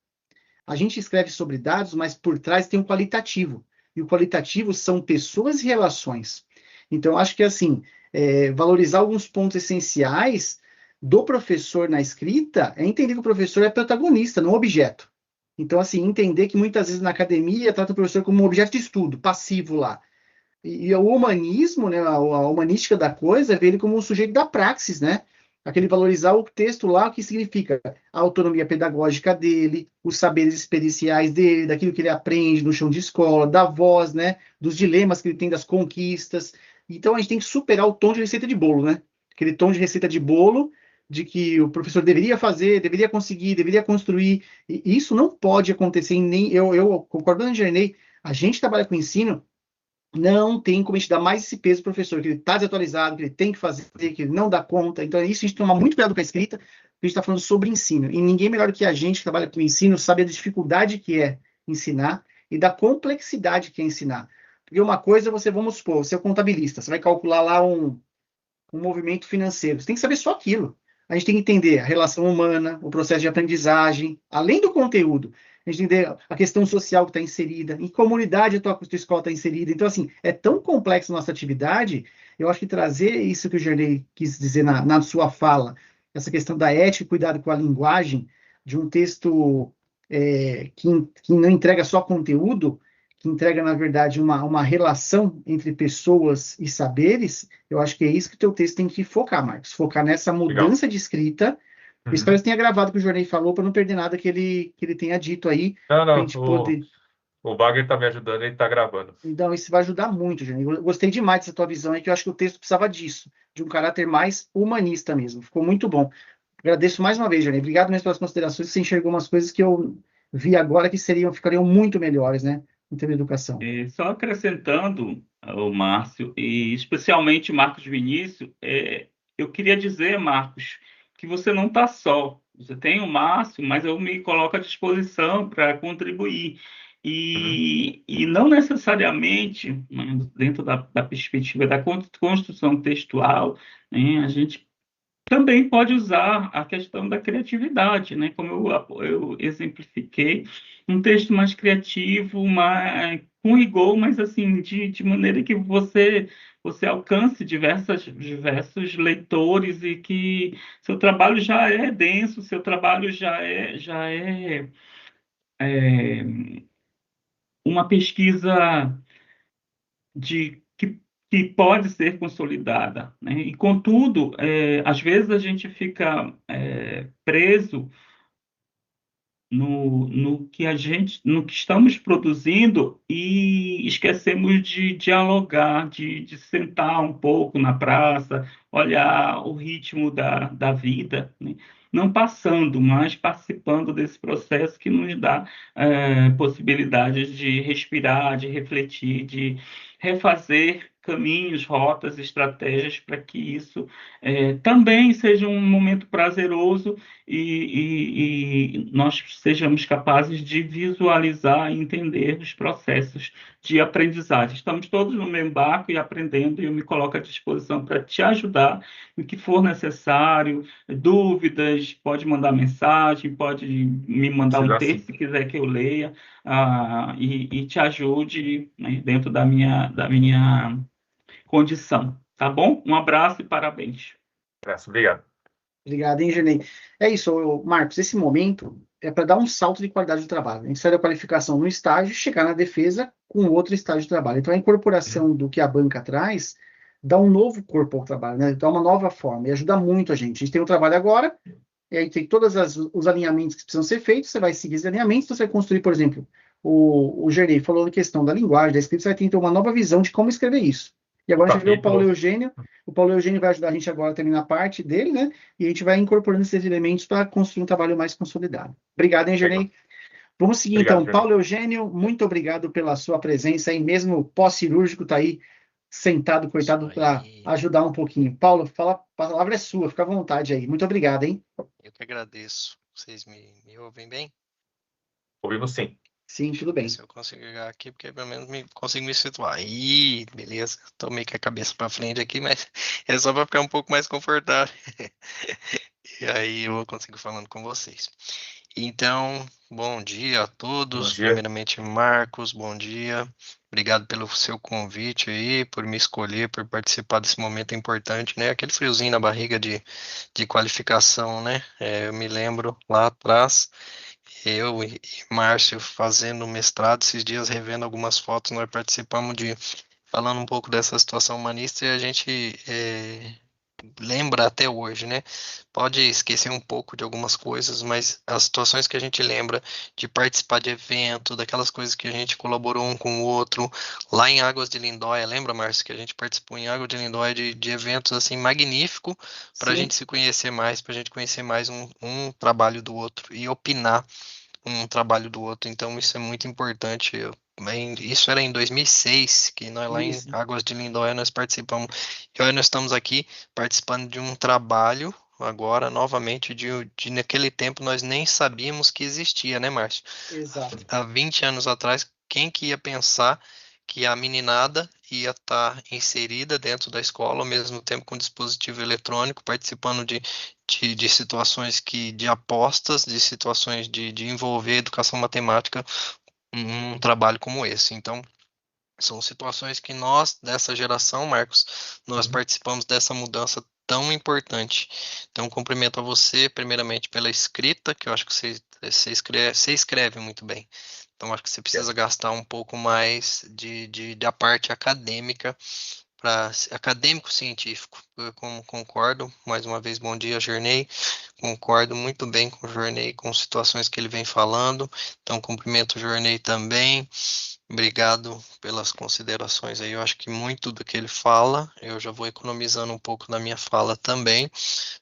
A gente escreve sobre dados, mas por trás tem um qualitativo. E o qualitativo são pessoas e relações. Então, acho que, assim, valorizar alguns pontos essenciais do professor na escrita é entender que o professor é protagonista, não objeto. Então, assim, entender que muitas vezes na academia trata o professor como um objeto de estudo, passivo lá. E o humanismo, né, a humanística da coisa, vê ele como um sujeito da praxis, né? Aquele valorizar o texto lá, o que significa a autonomia pedagógica dele, os saberes experienciais dele, daquilo que ele aprende no chão de escola, da voz, né? Dos dilemas que ele tem, das conquistas. Então a gente tem que superar o tom de receita de bolo, né? Aquele tom de receita de bolo de que o professor deveria fazer, deveria conseguir, deveria construir. E isso não pode acontecer em nem. Eu concordo com o Gerney, a gente trabalha com ensino, não tem como a gente dar mais esse peso pro professor, que ele está desatualizado, que ele tem que fazer, que ele não dá conta. Então, isso a gente toma muito cuidado com a escrita, porque a gente está falando sobre ensino. E ninguém melhor do que a gente que trabalha com ensino sabe a dificuldade que é ensinar e da complexidade que é ensinar. Porque uma coisa, vamos supor, você é contabilista, você vai calcular lá um movimento financeiro. Você tem que saber só aquilo. A gente tem que entender a relação humana, o processo de aprendizagem, além do conteúdo. a gente entender a questão social que está inserida, em que comunidade a tua escola está inserida. Então, assim, é tão complexa a nossa atividade, eu acho que trazer isso que o Gerlei quis dizer na sua fala, essa questão da ética e cuidado com a linguagem, de um texto que não entrega só conteúdo, que entrega, na verdade, uma relação entre pessoas e saberes, eu acho que é isso que o teu texto tem que focar, Marcos. Focar nessa Legal. mudança de escrita. Eu espero que você tenha gravado o que o Jornei falou, para não perder nada que ele tenha dito aí, Não, para a não, gente poder. o Wagner está me ajudando, ele está gravando. Então, isso vai ajudar muito, Jornei. Eu gostei demais dessa tua visão aí, que eu acho que o texto precisava disso, de um caráter mais humanista mesmo. Ficou muito bom. Agradeço mais uma vez, Jornei. Obrigado mesmo pelas considerações. Você enxergou umas coisas que eu vi agora que ficariam muito melhores, né? Em termos de educação. E só acrescentando, o Márcio, e especialmente Marcos Vinícius, eu queria dizer, Marcos, que você não está só. Você tem o Márcio, mas eu me coloco à disposição para contribuir. E não necessariamente, né, dentro da perspectiva da construção textual, né, a gente também pode usar a questão da criatividade, né? Como eu exemplifiquei, um texto mais criativo, com rigor, mas assim, de maneira que você alcance diversos leitores e que seu trabalho já é denso, seu trabalho já é uma pesquisa que pode ser consolidada, né? E, contudo, às vezes a gente fica preso no que estamos produzindo e esquecemos de dialogar, de sentar um pouco na praça, olhar o ritmo da vida, né? Não passando, mas participando desse processo que nos dá possibilidades de respirar, de refletir, de refazer caminhos, rotas, estratégias para que isso também seja um momento prazeroso e nós sejamos capazes de visualizar e entender os processos de aprendizagem. Estamos todos no mesmo barco e aprendendo, e eu me coloco à disposição para te ajudar no que for necessário, dúvidas, pode mandar mensagem, pode me mandar um texto se quiser que eu leia, e te ajude, né, dentro da minha condição. Tá bom? Um abraço e parabéns. Obrigado. Obrigado, hein, Genei. É isso, Marcos. Esse momento é para dar um salto de qualidade de trabalho. A gente sai da qualificação no estágio, chegar na defesa com outro estágio de trabalho. Então, a incorporação do que a banca traz dá um novo corpo ao trabalho, né? Dá uma nova forma e ajuda muito a gente. A gente tem o trabalho agora, e aí tem todos os alinhamentos que precisam ser feitos, você vai seguir esses alinhamentos, então você vai construir, por exemplo, o Genei falou da questão da linguagem, da escrita, você vai ter então uma nova visão de como escrever isso. E agora a gente vê o Paulo Eugênio. O Paulo Eugênio vai ajudar a gente agora a terminar a parte dele, né? E a gente vai incorporando esses elementos para construir um trabalho mais consolidado. Obrigado, hein, Genei? Vamos seguir, então. Paulo Eugênio, muito obrigado pela sua presença aí, mesmo pós-cirúrgico, tá aí sentado, coitado, para ajudar um pouquinho. Paulo, a palavra é sua, fica à vontade aí. Muito obrigado, hein? Eu que agradeço. Vocês me ouvem bem? Ouvimos sim. Sim, tudo bem. Se eu consigo ligar aqui, porque pelo menos consigo me situar. Ih, beleza. Tô meio que a cabeça para frente aqui, mas é só para ficar um pouco mais confortável. E aí eu consigo falando com vocês. Então, bom dia a todos. Bom dia. Primeiramente, Marcos, bom dia. Obrigado pelo seu convite aí, por me escolher, por participar desse momento importante, né? Aquele friozinho na barriga de qualificação, né? Eu me lembro lá atrás, eu e Márcio fazendo mestrado, esses dias revendo algumas fotos, nós participamos falando um pouco dessa situação humanista e a gente lembra até hoje, né? Pode esquecer um pouco de algumas coisas, mas as situações que a gente lembra de participar de evento, daquelas coisas que a gente colaborou um com o outro, lá em Águas de Lindóia, lembra, Márcio, que a gente participou em Águas de Lindóia de eventos, assim, magnífico, para a gente se conhecer mais, para a gente conhecer mais um trabalho do outro e opinar um trabalho do outro, então isso é muito importante. Isso era em 2006, que nós lá em Águas de Lindóia nós participamos, e hoje nós estamos aqui participando de um trabalho, agora novamente, de naquele tempo nós nem sabíamos que existia, né, Márcio? Exato. Há 20 anos atrás, quem que ia pensar que a meninada ia estar inserida dentro da escola, ao mesmo tempo com dispositivo eletrônico, participando de situações de apostas, de situações de envolver a educação matemática num trabalho como esse. Então, são situações que nós, dessa geração, Marcos, nós participamos dessa mudança tão importante. Então, cumprimento a você, primeiramente, pela escrita, que eu acho que você escreve muito bem. Então, acho que você precisa gastar um pouco mais da parte acadêmica, acadêmico-científico. Eu concordo. Mais uma vez, bom dia, Jornei. Concordo muito bem com o Jornei, com situações que ele vem falando. Então, cumprimento o Jornei também. Obrigado pelas considerações aí. Eu acho que muito do que ele fala, eu já vou economizando um pouco na minha fala também.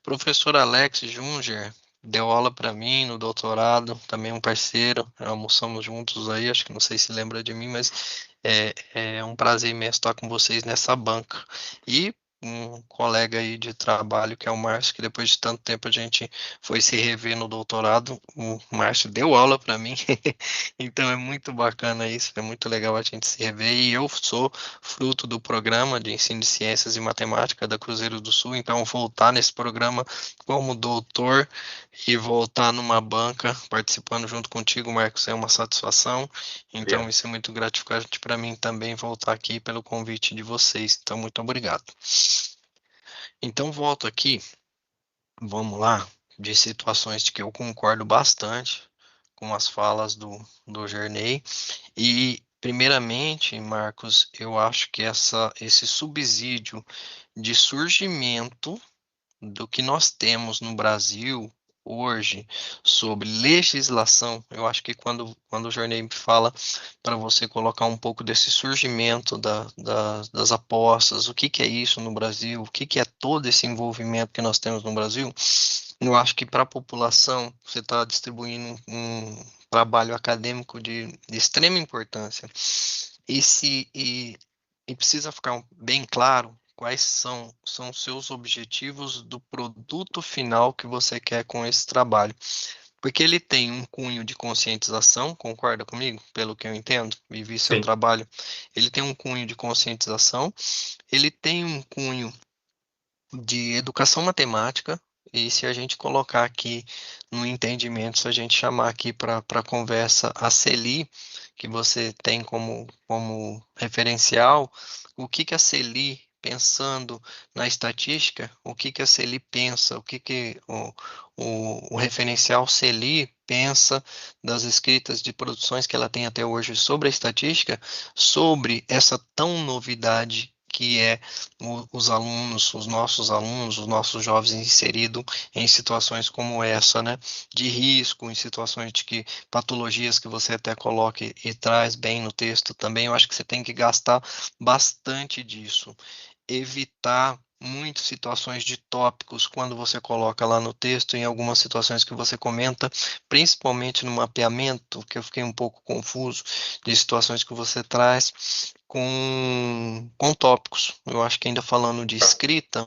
Professor Alex Junger deu aula para mim no doutorado, também um parceiro, almoçamos juntos aí, acho que não sei se lembra de mim, mas é um prazer imenso estar com vocês nessa banca. E um colega aí de trabalho, que é o Márcio, que depois de tanto tempo a gente foi se rever no doutorado, o Márcio deu aula para mim, então é muito bacana isso, é muito legal a gente se rever, e eu sou fruto do programa de ensino de ciências e matemática da Cruzeiro do Sul, então voltar nesse programa como doutor e voltar numa banca participando junto contigo, Marcos, é uma satisfação. Então, isso é muito gratificante para mim também voltar aqui pelo convite de vocês. Então, muito obrigado. Então, volto aqui, vamos lá, de situações de que eu concordo bastante com as falas do Gerney. E, primeiramente, Marcos, eu acho que esse subsídio de surgimento do que nós temos no Brasil hoje sobre legislação, eu acho que quando o Jornei fala para você colocar um pouco desse surgimento das apostas, o que é isso no Brasil, o que é todo esse envolvimento que nós temos no Brasil, eu acho que para a população você está distribuindo um trabalho acadêmico de extrema importância. E precisa ficar bem claro quais são os seus objetivos do produto final que você quer com esse trabalho. Porque ele tem um cunho de conscientização, concorda comigo? Pelo que eu entendo, vivi seu trabalho. Ele tem um cunho de conscientização, ele tem um cunho de educação matemática, e se a gente colocar aqui no entendimento, se a gente chamar aqui para a conversa a CELI, que você tem como referencial, o que a CELI, pensando na estatística, o que a CELI pensa, o que o referencial CELI pensa das escritas de produções que ela tem até hoje sobre a estatística, sobre essa tão novidade que é os alunos, os nossos jovens inseridos em situações como essa, né, de risco, em situações de patologias que você até coloca e traz bem no texto também. Eu acho que você tem que gastar bastante disso, evitar muitas situações de tópicos quando você coloca lá no texto, em algumas situações que você comenta, principalmente no mapeamento, que eu fiquei um pouco confuso, de situações que você traz com tópicos. Eu acho que ainda falando de escrita,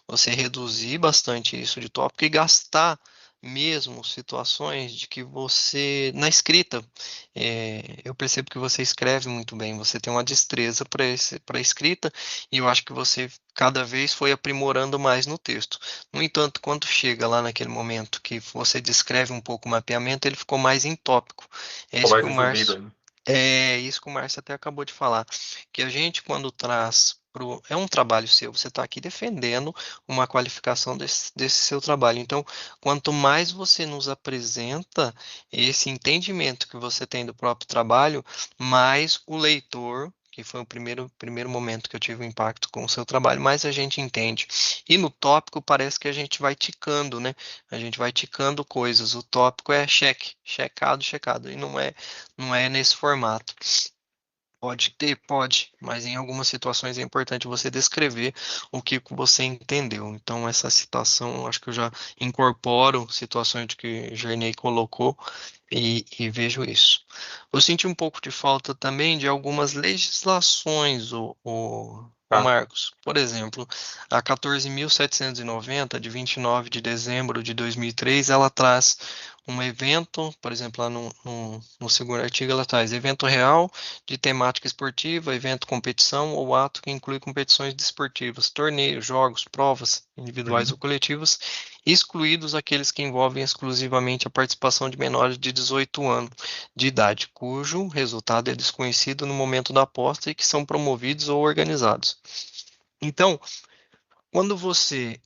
você reduzir bastante isso de tópico e gastar mesmo situações de que você, na escrita, eu percebo que você escreve muito bem, você tem uma destreza para escrita, e eu acho que você cada vez foi aprimorando mais no texto. No entanto, quando chega lá naquele momento que você descreve um pouco o mapeamento, ele ficou mais em tópico. É isso que o Márcio, isso que o Márcio até acabou de falar, que a gente quando traz é um trabalho seu, você está aqui defendendo uma qualificação desse seu trabalho. Então, quanto mais você nos apresenta esse entendimento que você tem do próprio trabalho, mais o leitor, que foi o primeiro momento que eu tive um impacto com o seu trabalho, mais a gente entende. E no tópico parece que a gente vai ticando, né? A gente vai ticando coisas. O tópico é checado, e não é nesse formato. Pode ter, pode, mas em algumas situações é importante você descrever o que você entendeu. Então, essa citação, acho que eu já incorporo situações de que Gerney colocou e vejo isso. Eu senti um pouco de falta também de algumas legislações, o Marcos. Por exemplo, a 14.790, de 29 de dezembro de 2003, ela traz um evento, por exemplo, lá no segundo artigo ela traz evento real de temática esportiva, evento competição ou ato que inclui competições desportivas, torneios, jogos, provas individuais ou coletivas, excluídos aqueles que envolvem exclusivamente a participação de menores de 18 anos de idade, cujo resultado é desconhecido no momento da aposta e que são promovidos ou organizados. Então, quando você,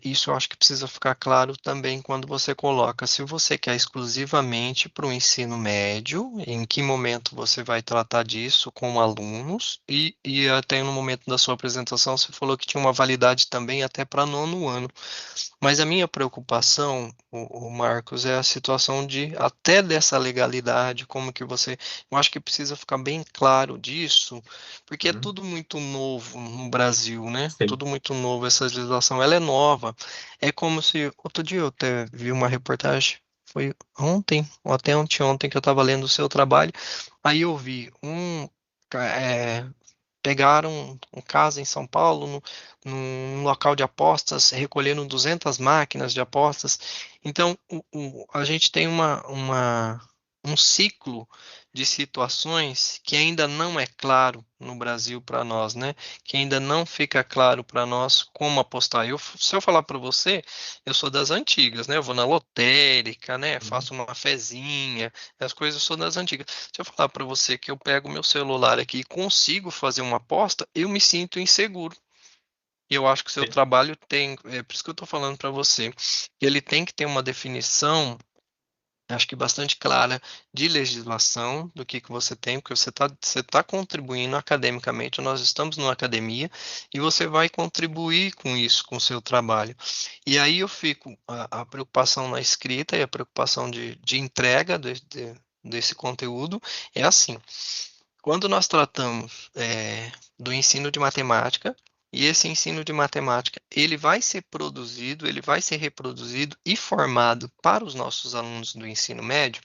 isso eu acho que precisa ficar claro também quando você coloca, se você quer exclusivamente para o ensino médio, em que momento você vai tratar disso com alunos, e até no momento da sua apresentação você falou que tinha uma validade também até para nono ano. Mas a minha preocupação, o Marcos, é a situação de até dessa legalidade, como que você. Eu acho que precisa ficar bem claro disso, porque é tudo muito novo no Brasil, né? Sim. Tudo muito novo, essa legislação, ela é nova. É como se. Outro dia eu até vi uma reportagem, foi ontem, ou até anteontem, que eu estava lendo o seu trabalho, aí eu vi pegaram um caso em São Paulo, num local de apostas, recolhendo 200 máquinas de apostas. Então, a gente tem um ciclo de situações que ainda não é claro no Brasil para nós, né? Que ainda não fica claro para nós como apostar. Se eu falar para você, eu sou das antigas, né? Eu vou na lotérica, né? Faço uma fezinha, as coisas eu sou das antigas. Se eu falar para você que eu pego meu celular aqui e consigo fazer uma aposta, eu me sinto inseguro. E eu acho que o seu Sim. trabalho tem, é por isso que eu estou falando para você, que ele tem que ter uma definição, acho que bastante clara, de legislação do que você tem, porque você tá contribuindo academicamente, nós estamos numa academia, e você vai contribuir com isso, com o seu trabalho. E aí eu fico, a preocupação na escrita e a preocupação de entrega desse conteúdo é assim. Quando nós tratamos do ensino de matemática, e esse ensino de matemática, ele vai ser produzido, ele vai ser reproduzido e formado para os nossos alunos do ensino médio,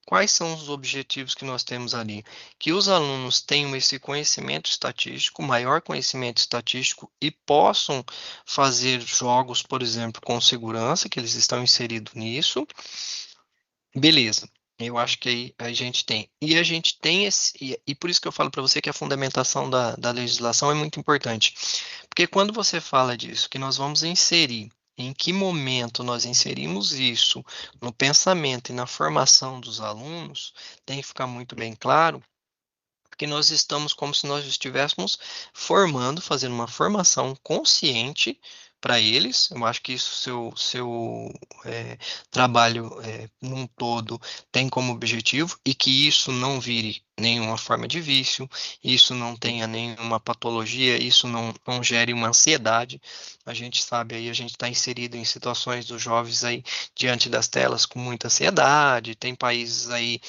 quais são os objetivos que nós temos ali? Que os alunos tenham esse conhecimento estatístico, maior conhecimento estatístico, e possam fazer jogos, por exemplo, com segurança, que eles estão inseridos nisso. Beleza. Eu acho que aí a gente tem. E a gente tem esse. E por isso que eu falo para você que a fundamentação da legislação é muito importante. Porque quando você fala disso, que nós vamos inserir, em que momento nós inserimos isso no pensamento e na formação dos alunos, tem que ficar muito bem claro, porque nós estamos como se nós estivéssemos formando, fazendo uma formação consciente para eles. Eu acho que isso seu trabalho num todo tem como objetivo, e que isso não vire nenhuma forma de vício, isso não tenha nenhuma patologia, isso não gere uma ansiedade. A gente sabe aí, a gente está inserido em situações dos jovens aí diante das telas com muita ansiedade, tem países aí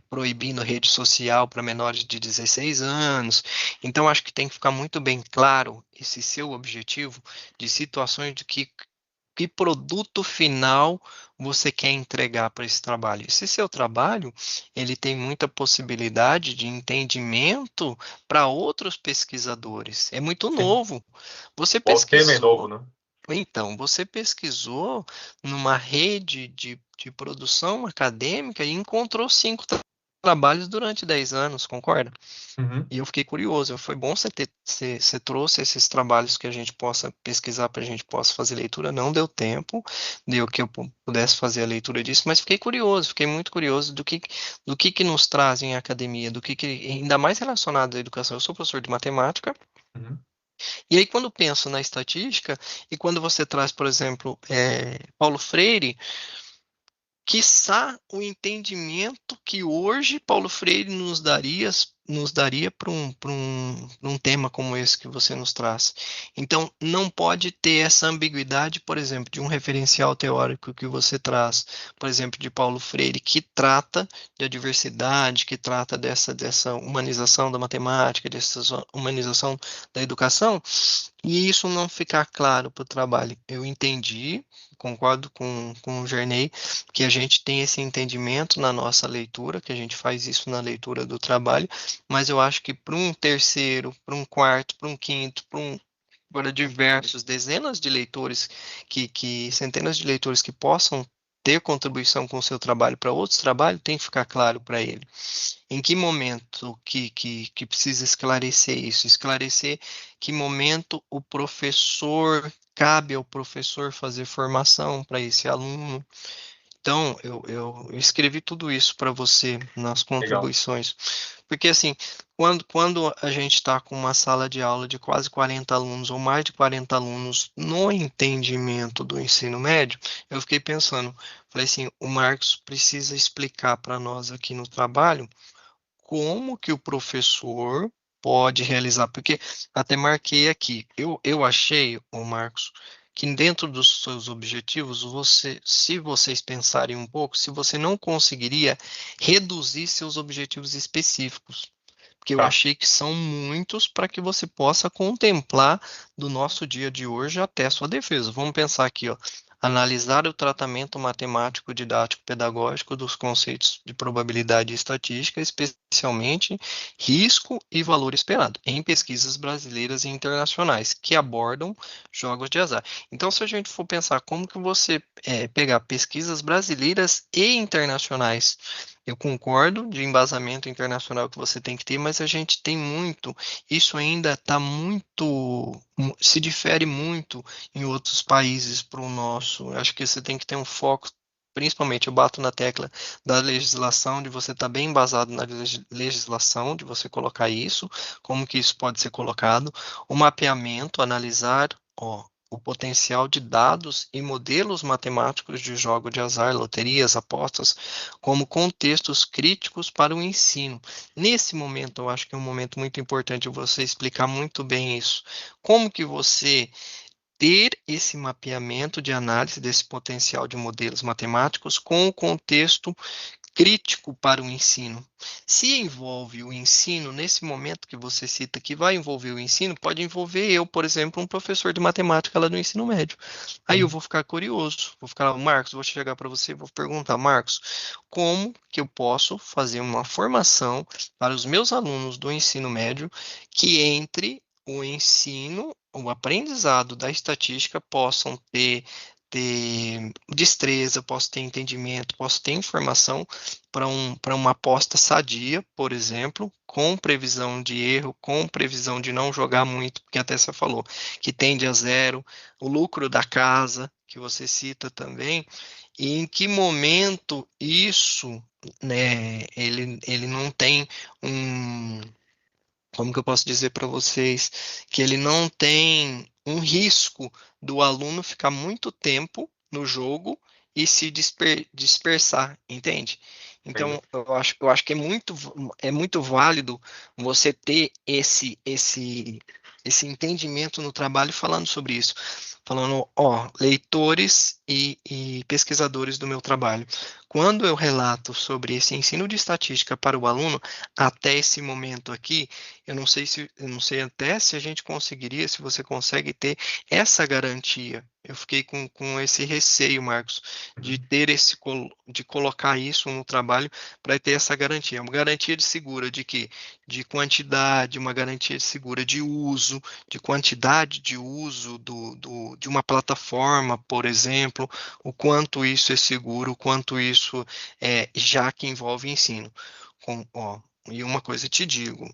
proibindo rede social para menores de 16 anos. Então, acho que tem que ficar muito bem claro esse seu objetivo de situações de que produto final você quer entregar para esse trabalho. Esse seu trabalho, ele tem muita possibilidade de entendimento para outros pesquisadores. É muito Sim. novo. Você O tema é pesquisou. novo, né? Então, você pesquisou numa rede de produção acadêmica e encontrou 5 trabalhos durante 10 anos, concorda? Uhum. E eu fiquei curioso. Foi bom você trouxe esses trabalhos que a gente possa pesquisar, para a gente possa fazer leitura. Não deu tempo, deu que eu pudesse fazer a leitura disso, mas fiquei curioso, fiquei muito curioso do que nos trazem a academia, ainda mais relacionado à educação. Eu sou professor de matemática. Uhum. E aí, quando penso na estatística, e quando você traz, por exemplo, Paulo Freire, quiçá o entendimento que hoje Paulo Freire nos daria para um tema como esse que você nos traz. Então, não pode ter essa ambiguidade, por exemplo, de um referencial teórico que você traz, por exemplo, de Paulo Freire, que trata de diversidade, que trata dessa humanização da matemática, dessa humanização da educação, e isso não ficar claro para o trabalho. Eu entendi, concordo com o Gerney, que a gente tem esse entendimento na nossa leitura, que a gente faz isso na leitura do trabalho, mas eu acho que para um terceiro, para um quarto, para um quinto, para diversos, dezenas de leitores, centenas de leitores que possam ter contribuição com o seu trabalho para outros trabalhos, tem que ficar claro para ele. Em que momento que precisa esclarecer isso? Esclarecer que momento o professor, cabe ao professor fazer formação para esse aluno. Então, eu escrevi tudo isso para você nas Legal. contribuições. Porque, assim, quando a gente está com uma sala de aula de quase 40 alunos ou mais de 40 alunos no entendimento do ensino médio, eu fiquei pensando, falei assim, o Marcos precisa explicar para nós aqui no trabalho como que o professor pode realizar, porque até marquei aqui, eu achei, o Marcos, que dentro dos seus objetivos, se vocês pensarem um pouco, se você não conseguiria reduzir seus objetivos específicos, porque eu Tá. achei que são muitos para que você possa contemplar do nosso dia de hoje até a sua defesa. Vamos pensar aqui, ó. Analisar o tratamento matemático, didático, pedagógico dos conceitos de probabilidade e estatística, especialmente risco e valor esperado, em pesquisas brasileiras e internacionais, que abordam jogos de azar. Então, se a gente for pensar como que você pegar pesquisas brasileiras e internacionais, eu concordo de embasamento internacional que você tem que ter, mas a gente tem muito, isso ainda está muito, se difere muito em outros países para o nosso. Acho que você tem que ter um foco, principalmente eu bato na tecla da legislação, de você estar bem embasado na legislação, de você colocar isso, como que isso pode ser colocado, o mapeamento, analisar, ó, o potencial de dados e modelos matemáticos de jogo de azar, loterias, apostas, como contextos críticos para o ensino. Nesse momento, eu acho que é um momento muito importante você explicar muito bem isso. Como que você ter esse mapeamento de análise desse potencial de modelos matemáticos com o contexto crítico para o ensino. Se envolve o ensino, nesse momento que você cita que vai envolver o ensino, pode envolver eu, por exemplo, um professor de matemática lá do ensino médio. Aí eu vou ficar curioso, vou ficar, Marcos, vou chegar para você e vou perguntar, Marcos, como que eu posso fazer uma formação para os meus alunos do ensino médio que entre o ensino, o aprendizado da estatística possam ter destreza, posso ter entendimento, posso ter informação para uma aposta sadia, por exemplo, com previsão de erro, com previsão de não jogar muito, porque até você falou que tende a zero, o lucro da casa, que você cita também, e em que momento isso, né, ele não tem um, como que eu posso dizer para vocês, que ele não tem um risco do aluno ficar muito tempo no jogo e se dispersar, entende? Então, eu acho que é muito válido você ter esse entendimento no trabalho falando sobre isso. Falando, ó, leitores e pesquisadores do meu trabalho. Quando eu relato sobre esse ensino de estatística para o aluno, até esse momento aqui, eu não sei até se a gente conseguiria, se você consegue ter essa garantia. Eu fiquei com esse receio, Marcos, de ter de colocar isso no trabalho para ter essa garantia. Uma garantia de segura de que? De quantidade, uma garantia de segura de uso, de quantidade de uso de uma plataforma, por exemplo, o quanto isso é seguro, o quanto isso já que envolve ensino. Ó, e uma coisa te digo,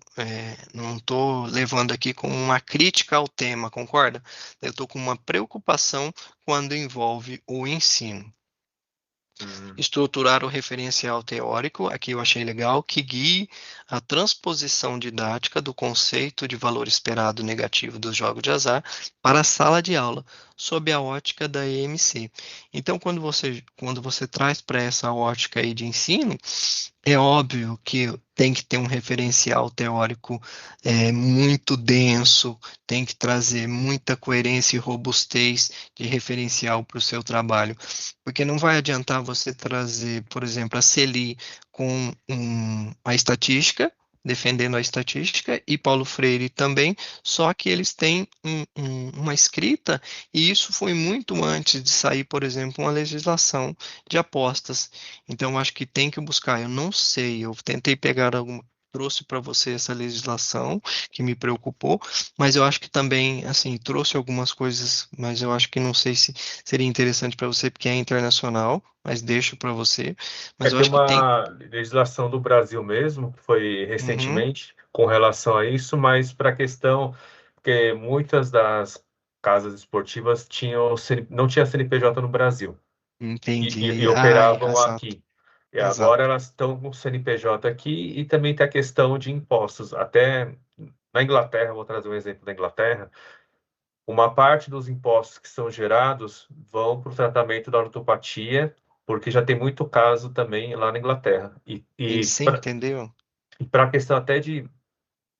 não estou levando aqui como uma crítica ao tema, concorda? Eu estou com uma preocupação quando envolve o ensino. Estruturar o referencial teórico, aqui eu achei legal, que guie a transposição didática do conceito de valor esperado negativo dos jogos de azar para a sala de aula, sob a ótica da EMC. Então, quando você traz para essa ótica aí de ensino, é óbvio que tem que ter um referencial teórico muito denso, tem que trazer muita coerência e robustez de referencial para o seu trabalho, porque não vai adiantar você trazer, por exemplo, a CELI com a estatística, defendendo a estatística, e Paulo Freire também, só que eles têm uma escrita, e isso foi muito antes de sair, por exemplo, uma legislação de apostas. Então, acho que tem que buscar. Eu não sei, eu tentei pegar trouxe para você essa legislação que me preocupou, mas eu acho que também, assim, trouxe algumas coisas, mas eu acho que não sei se seria interessante para você, porque é internacional, mas deixo para você. Mas eu Tem acho que tem. uma legislação do Brasil mesmo, que foi Uhum, recentemente, com relação a isso, mas para a questão, porque muitas das casas esportivas não tinha CNPJ no Brasil e entendi. operavam Exato, aqui. E agora exato. elas estão com CNPJ aqui e também tem a questão de impostos. Até na Inglaterra, vou trazer um exemplo da Inglaterra, uma parte dos impostos que são gerados vão para o tratamento da ortopatia, porque já tem muito caso também lá na Inglaterra. Você entendeu? Para a questão até de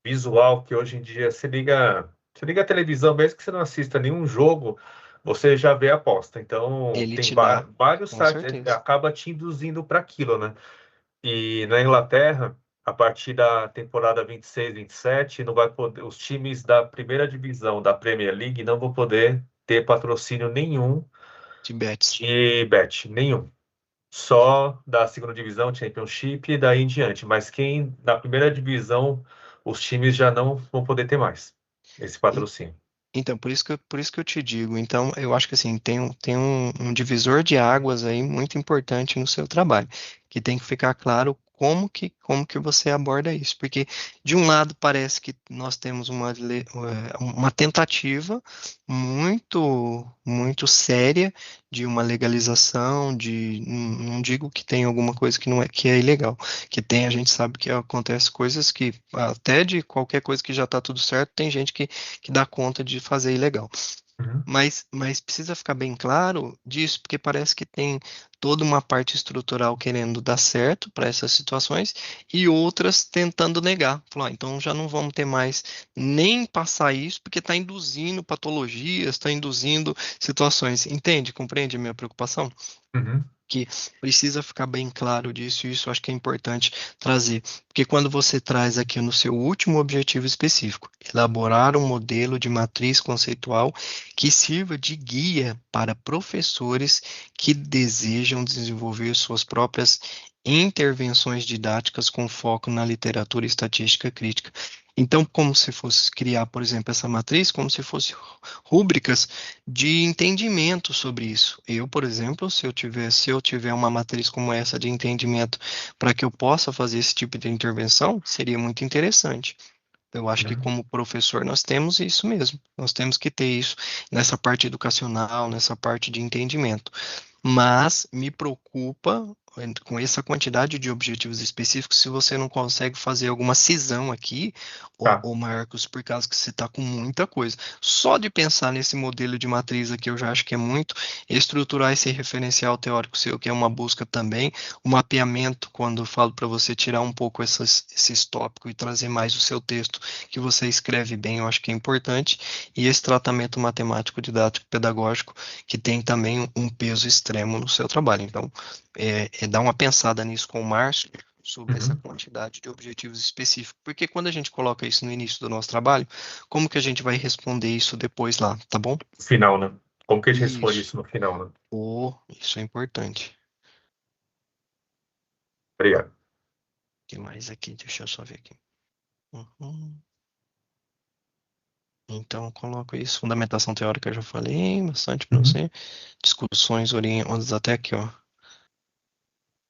visual, que hoje em dia você liga a televisão, mesmo que você não assista nenhum jogo, você já vê a aposta. Então, Ele tem te dá, vários com sites, certeza. acaba te induzindo para aquilo, né? E na Inglaterra, a partir da temporada 26, 27, não vai poder, os times da primeira divisão da Premier League não vão poder ter patrocínio nenhum Tibetes. de bet, nenhum. Só da segunda divisão, Championship e daí em diante. Mas quem na primeira divisão, os times já não vão poder ter mais esse patrocínio. Então, por isso que eu te digo. Então, eu acho que assim, tem um divisor de águas aí muito importante no seu trabalho, que tem que ficar claro como que você aborda isso. Porque, de um lado, parece que nós temos uma tentativa muito, muito séria de uma legalização, não digo que tem alguma coisa que não é, que é ilegal, que tem, a gente sabe que acontece coisas que, até de qualquer coisa que já está tudo certo, tem gente que dá conta de fazer ilegal. Uhum, Mas precisa ficar bem claro disso, porque parece que tem toda uma parte estrutural querendo dar certo para essas situações e outras tentando negar. Falar, então já não vamos ter mais nem passar isso, porque está induzindo patologias, está induzindo situações. Entende? Compreende a minha preocupação? uhum, Que precisa ficar bem claro disso, e isso eu acho que é importante trazer, porque quando você traz aqui no seu último objetivo específico, elaborar um modelo de matriz conceitual que sirva de guia para professores que desejam desenvolver suas próprias intervenções didáticas com foco na literatura e estatística crítica. Então, como se fosse criar, por exemplo, essa matriz, como se fosse rúbricas de entendimento sobre isso. Eu, por exemplo, se eu tiver uma matriz como essa de entendimento para que eu possa fazer esse tipo de intervenção, seria muito interessante. Eu acho que uhum, como professor nós temos isso mesmo. Nós temos que ter isso nessa parte educacional, nessa parte de entendimento. Mas me preocupa com essa quantidade de objetivos específicos, se você não consegue fazer alguma cisão aqui, tá. ou Marcos, por causa que você está com muita coisa. Só de pensar nesse modelo de matriz aqui, eu já acho que é muito. Estruturar esse referencial teórico seu, que é uma busca também, o mapeamento, quando eu falo para você tirar um pouco esses tópicos e trazer mais o seu texto, que você escreve bem, eu acho que é importante. E esse tratamento matemático, didático, pedagógico, que tem também um peso extremo no seu trabalho. Então, é dar uma pensada nisso com o Márcio sobre essa Uhum. quantidade de objetivos específicos. Porque quando a gente coloca isso no início do nosso trabalho, como que a gente vai responder isso depois lá, tá bom? Final, né? Como que a gente responde Isso. isso no final, né? Isso é importante. Obrigado. O que mais aqui? Deixa eu só ver aqui. Uhum. Então, eu coloco isso. Fundamentação teórica, eu já falei bastante para Uhum. você. Discussões orientadas até aqui, ó.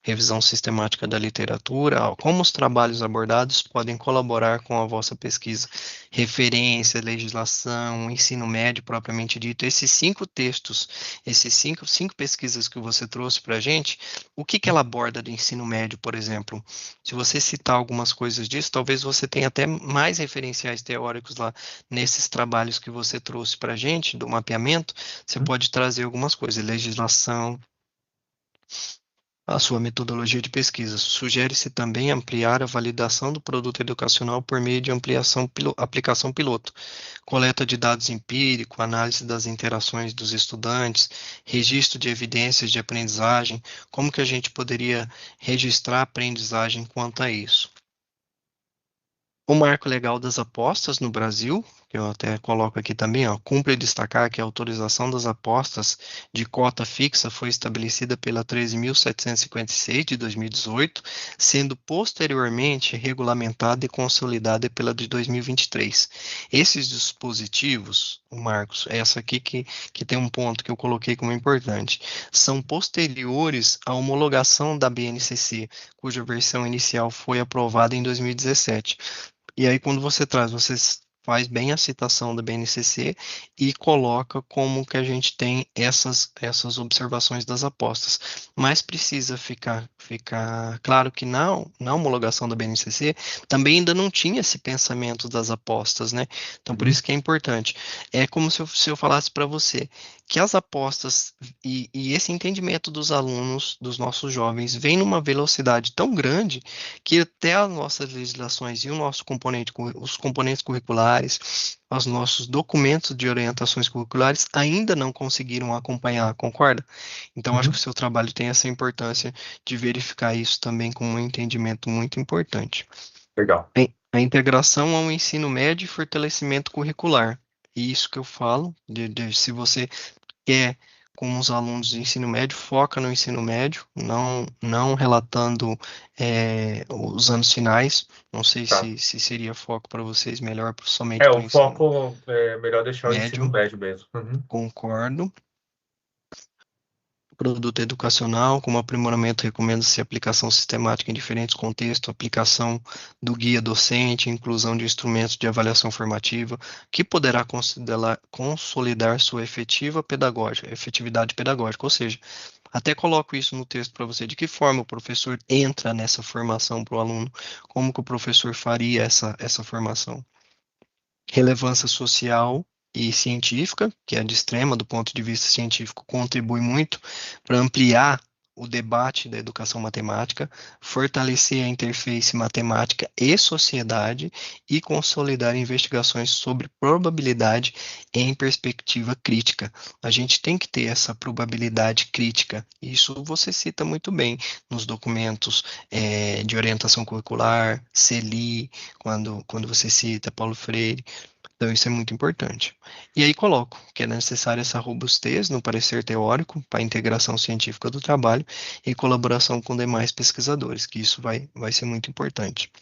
Revisão sistemática da literatura, ó, como os trabalhos abordados podem colaborar com a vossa pesquisa, referência, legislação, ensino médio propriamente dito, esses 5 textos, esses cinco pesquisas que você trouxe para a gente, o que ela aborda do ensino médio, por exemplo? Se você citar algumas coisas disso, talvez você tenha até mais referenciais teóricos lá nesses trabalhos que você trouxe para a gente, do mapeamento, você pode trazer algumas coisas, legislação, a sua metodologia de pesquisa. Sugere-se também ampliar a validação do produto educacional por meio de aplicação piloto, coleta de dados empírico, análise das interações dos estudantes, registro de evidências de aprendizagem, como que a gente poderia registrar a aprendizagem quanto a isso. O marco legal das apostas no Brasil, que eu até coloco aqui também, ó, cumpre destacar que a autorização das apostas de cota fixa foi estabelecida pela 13.756 de 2018, sendo posteriormente regulamentada e consolidada pela de 2023. Esses dispositivos, Marcos, essa aqui que tem um ponto que eu coloquei como importante, são posteriores à homologação da BNCC, cuja versão inicial foi aprovada em 2017. E aí, quando você faz bem a citação da BNCC e coloca como que a gente tem essas observações das apostas. Mas precisa ficar claro que na homologação da BNCC também ainda não tinha esse pensamento das apostas, né? Então, por isso que é importante. É como se eu falasse para você que as apostas e esse entendimento dos alunos, dos nossos jovens, vem numa velocidade tão grande que até as nossas legislações e o nosso os componentes curriculares, os nossos documentos de orientações curriculares ainda não conseguiram acompanhar, concorda? Então, acho que o seu trabalho tem essa importância de verificar isso também com um entendimento muito importante. Legal. A integração ao ensino médio e fortalecimento curricular. E isso que eu falo, se você quer, como os alunos de ensino médio, foca no ensino médio, não relatando os anos finais. Não sei Tá. se seria foco para vocês melhor somente para o O ensino foco é melhor deixar o ensino médio mesmo. Concordo. Produto educacional, como aprimoramento, recomenda-se aplicação sistemática em diferentes contextos, aplicação do guia docente, inclusão de instrumentos de avaliação formativa, que poderá consolidar sua efetividade pedagógica, ou seja, até coloco isso no texto para você, de que forma o professor entra nessa formação para o aluno, como que o professor faria essa formação. Relevância social e científica, que é de extrema do ponto de vista científico, contribui muito para ampliar o debate da educação matemática, fortalecer a interface matemática e sociedade e consolidar investigações sobre probabilidade em perspectiva crítica. A gente tem que ter essa probabilidade crítica. Isso você cita muito bem nos documentos de orientação curricular, CELI, quando você cita Paulo Freire. Então, isso é muito importante. E aí coloco que é necessária essa robustez no parecer teórico para a integração científica do trabalho e colaboração com demais pesquisadores, que isso vai ser muito importante.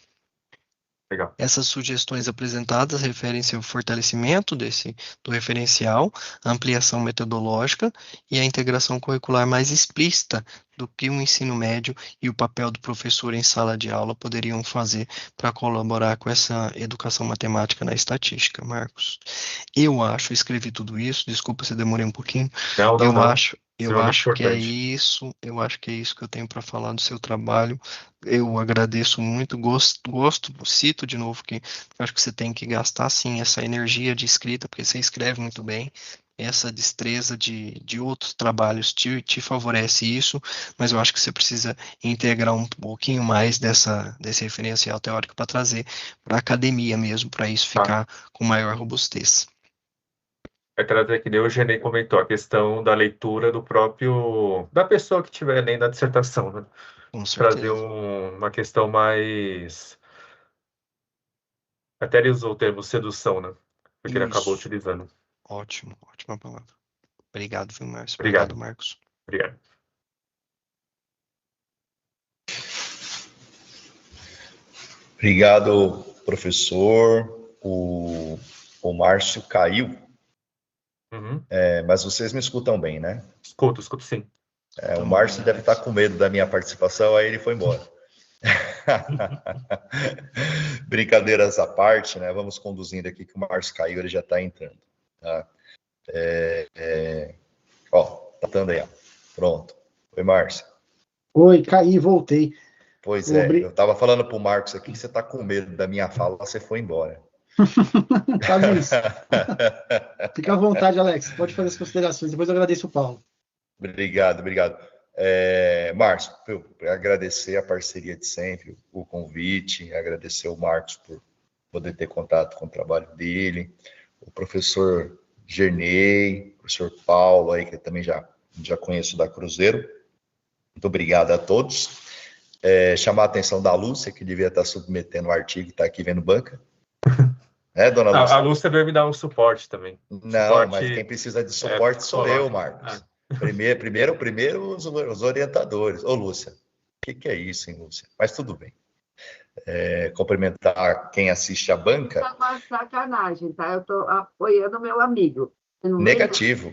Legal. Essas sugestões apresentadas referem-se ao fortalecimento do referencial, ampliação metodológica e a integração curricular mais explícita do que o ensino médio e o papel do professor em sala de aula poderiam fazer para colaborar com essa educação matemática na estatística, Marcos. Eu escrevi tudo isso, desculpa se demorei um pouquinho. Eu acho que é isso que eu tenho para falar do seu trabalho. Eu agradeço muito, cito de novo que eu acho que você tem que gastar, sim, essa energia de escrita, porque você escreve muito bem, essa destreza de outros trabalhos te favorece isso, mas eu acho que você precisa integrar um pouquinho mais desse referencial teórico para trazer para a academia mesmo, para isso ficar com maior robustez. É trazer, que nem o Genei comentou, a questão da leitura da pessoa que estiver lendo a dissertação, né? Com certeza. Trazer uma questão mais... Até ele usou o termo sedução, né? Porque ele acabou utilizando. Ótimo, ótima palavra. Obrigado, viu, Márcio? Obrigado, Marcos. Obrigado. Obrigado, professor. O Márcio caiu, mas vocês me escutam bem, né? Escuto sim. O Márcio deve estar com medo da minha participação, aí ele foi embora. Brincadeiras à parte, né? Vamos conduzindo aqui, que o Márcio caiu, ele já está entrando. Tá? Tá entrando aí, ó. Pronto. Oi, Márcio. Oi, caí, voltei. Pois eu estava falando para o Marcos aqui que você está com medo da minha fala, você foi embora. Quase isso. Fica à vontade, Alex. Pode fazer as considerações. Depois eu agradeço o Paulo. Obrigado. Márcio, eu agradecer a parceria de sempre, o convite, agradecer o Marcos por poder ter contato com o trabalho dele, o professor Genei, o professor Paulo, aí, que eu também já conheço da Cruzeiro. Muito obrigado a todos. Chamar a atenção da Lúcia, que devia estar submetendo o artigo e está aqui vendo banca. Né, dona A Lúcia? Lúcia veio me dar um suporte também. Não, mas quem precisa de suporte sou eu, Marcos. Primeiro os orientadores. Ô, Lúcia, o que é isso, hein, Lúcia? Mas tudo bem. Cumprimentar quem assiste a banca. Tá uma sacanagem, tá? Eu estou apoiando meu amigo. Negativo.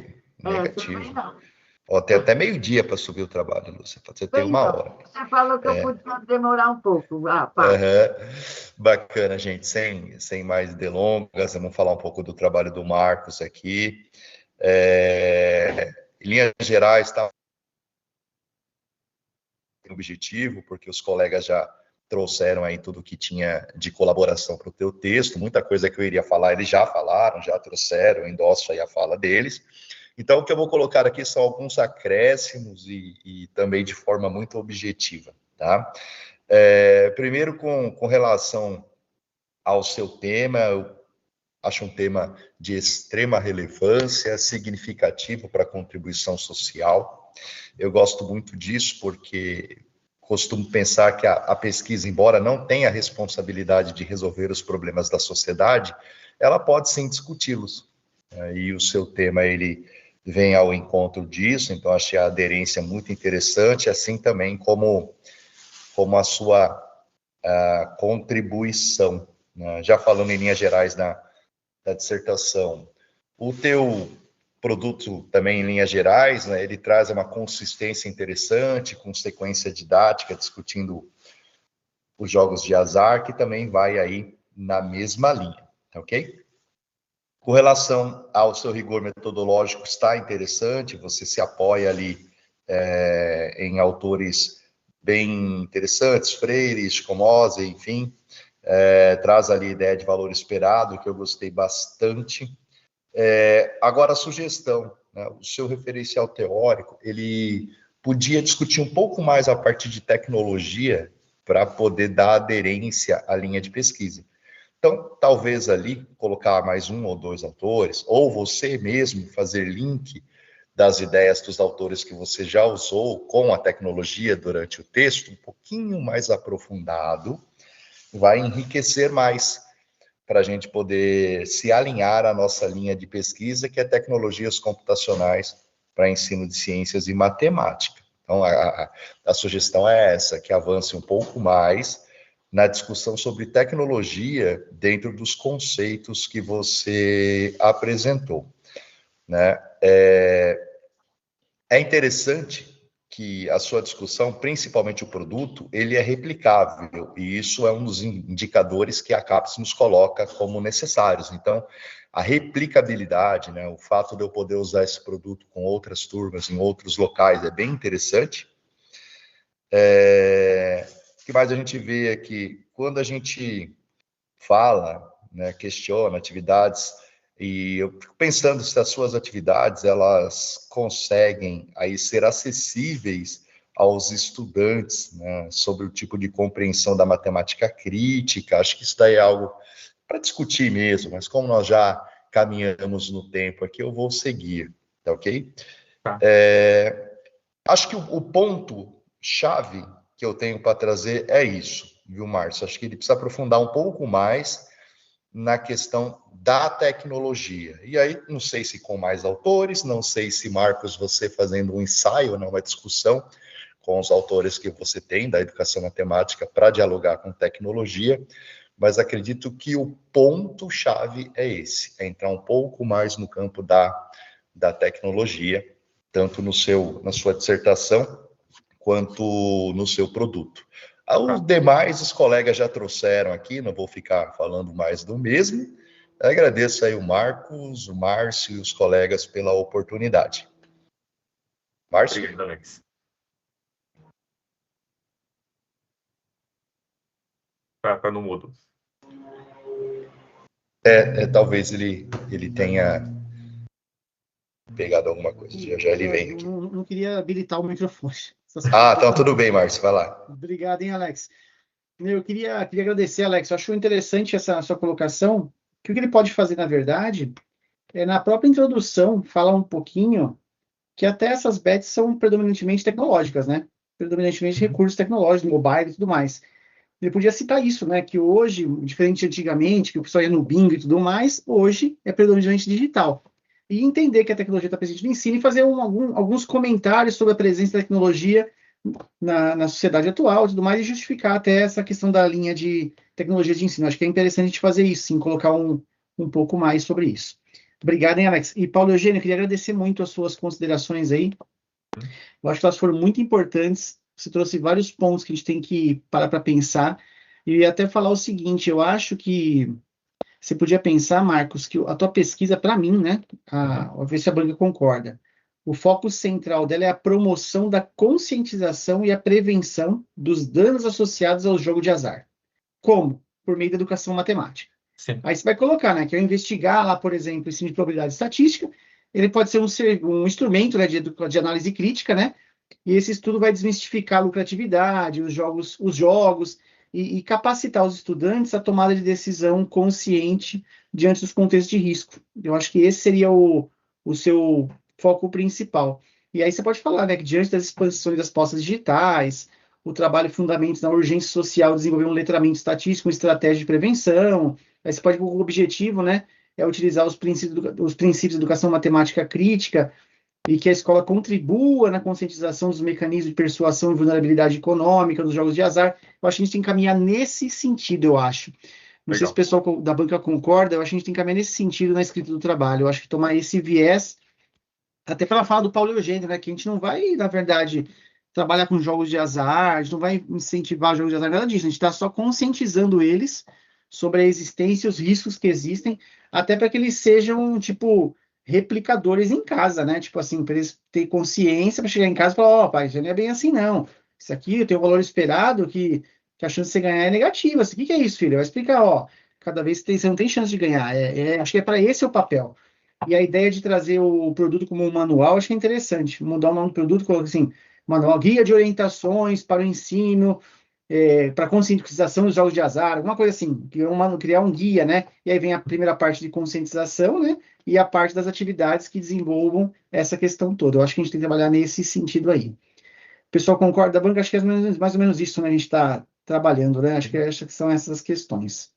Ó, tem até meio-dia para subir o trabalho, Lúcia. Você tem 1 hora. Você falou que eu podia demorar um pouco. Bacana, gente. Sem mais delongas, vamos falar um pouco do trabalho do Marcos aqui. Em linhas gerais, está objetivo, porque os colegas já trouxeram aí tudo que tinha de colaboração para o teu texto. Muita coisa que eu iria falar, eles já falaram, já trouxeram, endosso aí a fala deles. Então, o que eu vou colocar aqui são alguns acréscimos e também de forma muito objetiva, tá? Primeiro, com relação ao seu tema, eu acho um tema de extrema relevância, significativo para a contribuição social. Eu gosto muito disso porque costumo pensar que a pesquisa, embora não tenha a responsabilidade de resolver os problemas da sociedade, ela pode sim discuti-los. E o seu tema, ele vem ao encontro disso, então achei a aderência muito interessante, assim também como a sua contribuição, né? Já falando em linhas gerais da dissertação, o teu produto também em linhas gerais, né, ele traz uma consistência interessante, com sequência didática, discutindo os jogos de azar, que também vai aí na mesma linha, ok? Com relação ao seu rigor metodológico, está interessante, você se apoia ali em autores bem interessantes, Freire, Scamozzi, enfim, traz ali a ideia de valor esperado, que eu gostei bastante. Agora, a sugestão, né, o seu referencial teórico, ele podia discutir um pouco mais a partir de tecnologia para poder dar aderência à linha de pesquisa. Então, talvez ali colocar mais 1 ou 2 autores, ou você mesmo fazer link das ideias dos autores que você já usou com a tecnologia durante o texto, um pouquinho mais aprofundado, vai enriquecer mais para a gente poder se alinhar à nossa linha de pesquisa, que é tecnologias computacionais para ensino de ciências e matemática. Então, a sugestão é essa, que avance um pouco mais na discussão sobre tecnologia dentro dos conceitos que você apresentou, né? É interessante que a sua discussão, principalmente o produto, ele é replicável, e isso é um dos indicadores que a CAPES nos coloca como necessários. Então, a replicabilidade, né, o fato de eu poder usar esse produto com outras turmas, em outros locais, é bem interessante. O que mais a gente vê é que, quando a gente fala, né, questiona atividades, e eu fico pensando se as suas atividades, elas conseguem aí ser acessíveis aos estudantes, né, sobre o tipo de compreensão da matemática crítica. Acho que isso daí é algo para discutir mesmo, mas como nós já caminhamos no tempo aqui, eu vou seguir, tá ok? Tá. Acho que o ponto-chave que eu tenho para trazer é isso, viu, Márcio? Acho que ele precisa aprofundar um pouco mais na questão da tecnologia. E aí, não sei se com mais autores, não sei se, Marcos, você fazendo um ensaio, né, uma discussão com os autores que você tem da educação matemática para dialogar com tecnologia, mas acredito que o ponto-chave é esse, é entrar um pouco mais no campo da tecnologia, tanto na sua dissertação, quanto no seu produto. Os demais, os colegas já trouxeram aqui, não vou ficar falando mais do mesmo. Agradeço aí o Marcos, o Márcio e os colegas pela oportunidade. Márcio? Obrigado, Alex. Para no mudo. Talvez ele tenha pegado alguma coisa. Já ele vem aqui. Não queria habilitar o microfone. Então tudo bem, Márcio, vai lá. Obrigado, hein, Alex. Eu queria agradecer, Alex. Eu acho interessante essa sua colocação, que o que ele pode fazer, na verdade, é, na própria introdução, falar um pouquinho que até essas bets são predominantemente tecnológicas, né? Predominantemente recursos tecnológicos, mobile e tudo mais. ele podia citar isso, né? Que hoje, diferente de antigamente, que o pessoal ia no bingo e tudo mais, hoje é predominantemente digital. E entender que a tecnologia está presente no ensino e fazer alguns comentários sobre a presença da tecnologia na sociedade atual e tudo mais, e justificar até essa questão da linha de tecnologia de ensino. Acho que é interessante a gente fazer isso, sim, colocar um pouco mais sobre isso. Obrigado, hein, Alex? E Paulo Eugênio, eu queria agradecer muito as suas considerações aí. Eu acho que elas foram muito importantes. Você trouxe vários pontos que a gente tem que parar para pensar. E eu ia até falar o seguinte, eu acho que você podia pensar, Marcos, que a tua pesquisa, para mim, né? Vou ver se a banca concorda. O foco central dela é a promoção da conscientização e a prevenção dos danos associados ao jogo de azar. Como? Por meio da educação matemática. Sim. Aí você vai colocar, né? Que ao investigar lá, por exemplo, ensino de probabilidade estatística, ele pode ser um instrumento, né, de análise crítica, né? E esse estudo vai desmistificar a lucratividade, os jogos e capacitar os estudantes à tomada de decisão consciente diante dos contextos de risco. Eu acho que esse seria o seu foco principal. E aí você pode falar, né, que diante das expansões das postas digitais, o trabalho fundamentos na urgência social, desenvolver um letramento estatístico, uma estratégia de prevenção. Aí você pode, com o objetivo, né, é utilizar os princípios de educação matemática crítica e que a escola contribua na conscientização dos mecanismos de persuasão e vulnerabilidade econômica dos jogos de azar. Eu acho que a gente tem que caminhar nesse sentido, eu acho. Não sei se o pessoal da banca concorda, eu acho que a gente tem que caminhar nesse sentido na escrita do trabalho. Eu acho que tomar esse viés, até pela fala do Paulo Eugênio, né, que a gente não vai, na verdade, trabalhar com jogos de azar, a gente não vai incentivar jogos de azar, nada disso. A gente está só conscientizando eles sobre a existência e os riscos que existem, até para que eles sejam, tipo, replicadores em casa, né? Tipo assim, para eles terem consciência para chegar em casa e falar, ó, pai, já não é bem assim, não. Isso aqui tem um valor esperado que a chance de você ganhar é negativa. O que é isso, filho? Vai explicar, ó, cada vez você não tem chance de ganhar. Acho que é para esse o papel. E a ideia de trazer o produto como um manual, acho que é interessante. Mudar o nome do produto, colocar assim, manual, guia de orientações para o ensino, para conscientização dos jogos de azar, alguma coisa assim, criar um guia, né? E aí vem a primeira parte de conscientização, né? E a parte das atividades que desenvolvam essa questão toda. Eu acho que a gente tem que trabalhar nesse sentido aí. O pessoal concorda da banca? Acho que é mais ou menos isso, né? A gente está trabalhando, né? Acho que são essas questões.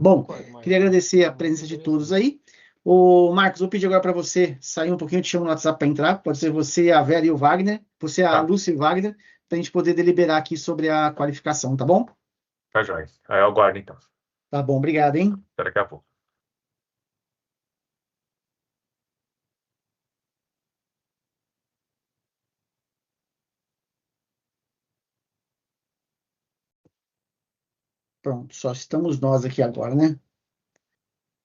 Bom, queria agradecer a presença de todos aí. Ô, Marcos, vou pedir agora para você sair um pouquinho, eu te chamo no WhatsApp para entrar. Pode ser você, a Vera e o Wagner. Você, a Lúcia e o Wagner, para a gente poder deliberar aqui sobre a qualificação, tá bom? Tá joia. Aí eu aguardo, então. Tá bom, obrigado, hein? Até daqui a pouco. Pronto, só estamos nós aqui agora, né?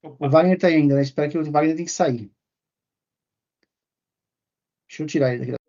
O Wagner tá aí ainda, né? Espero que o Wagner tenha que sair. Deixa eu tirar ele daqui.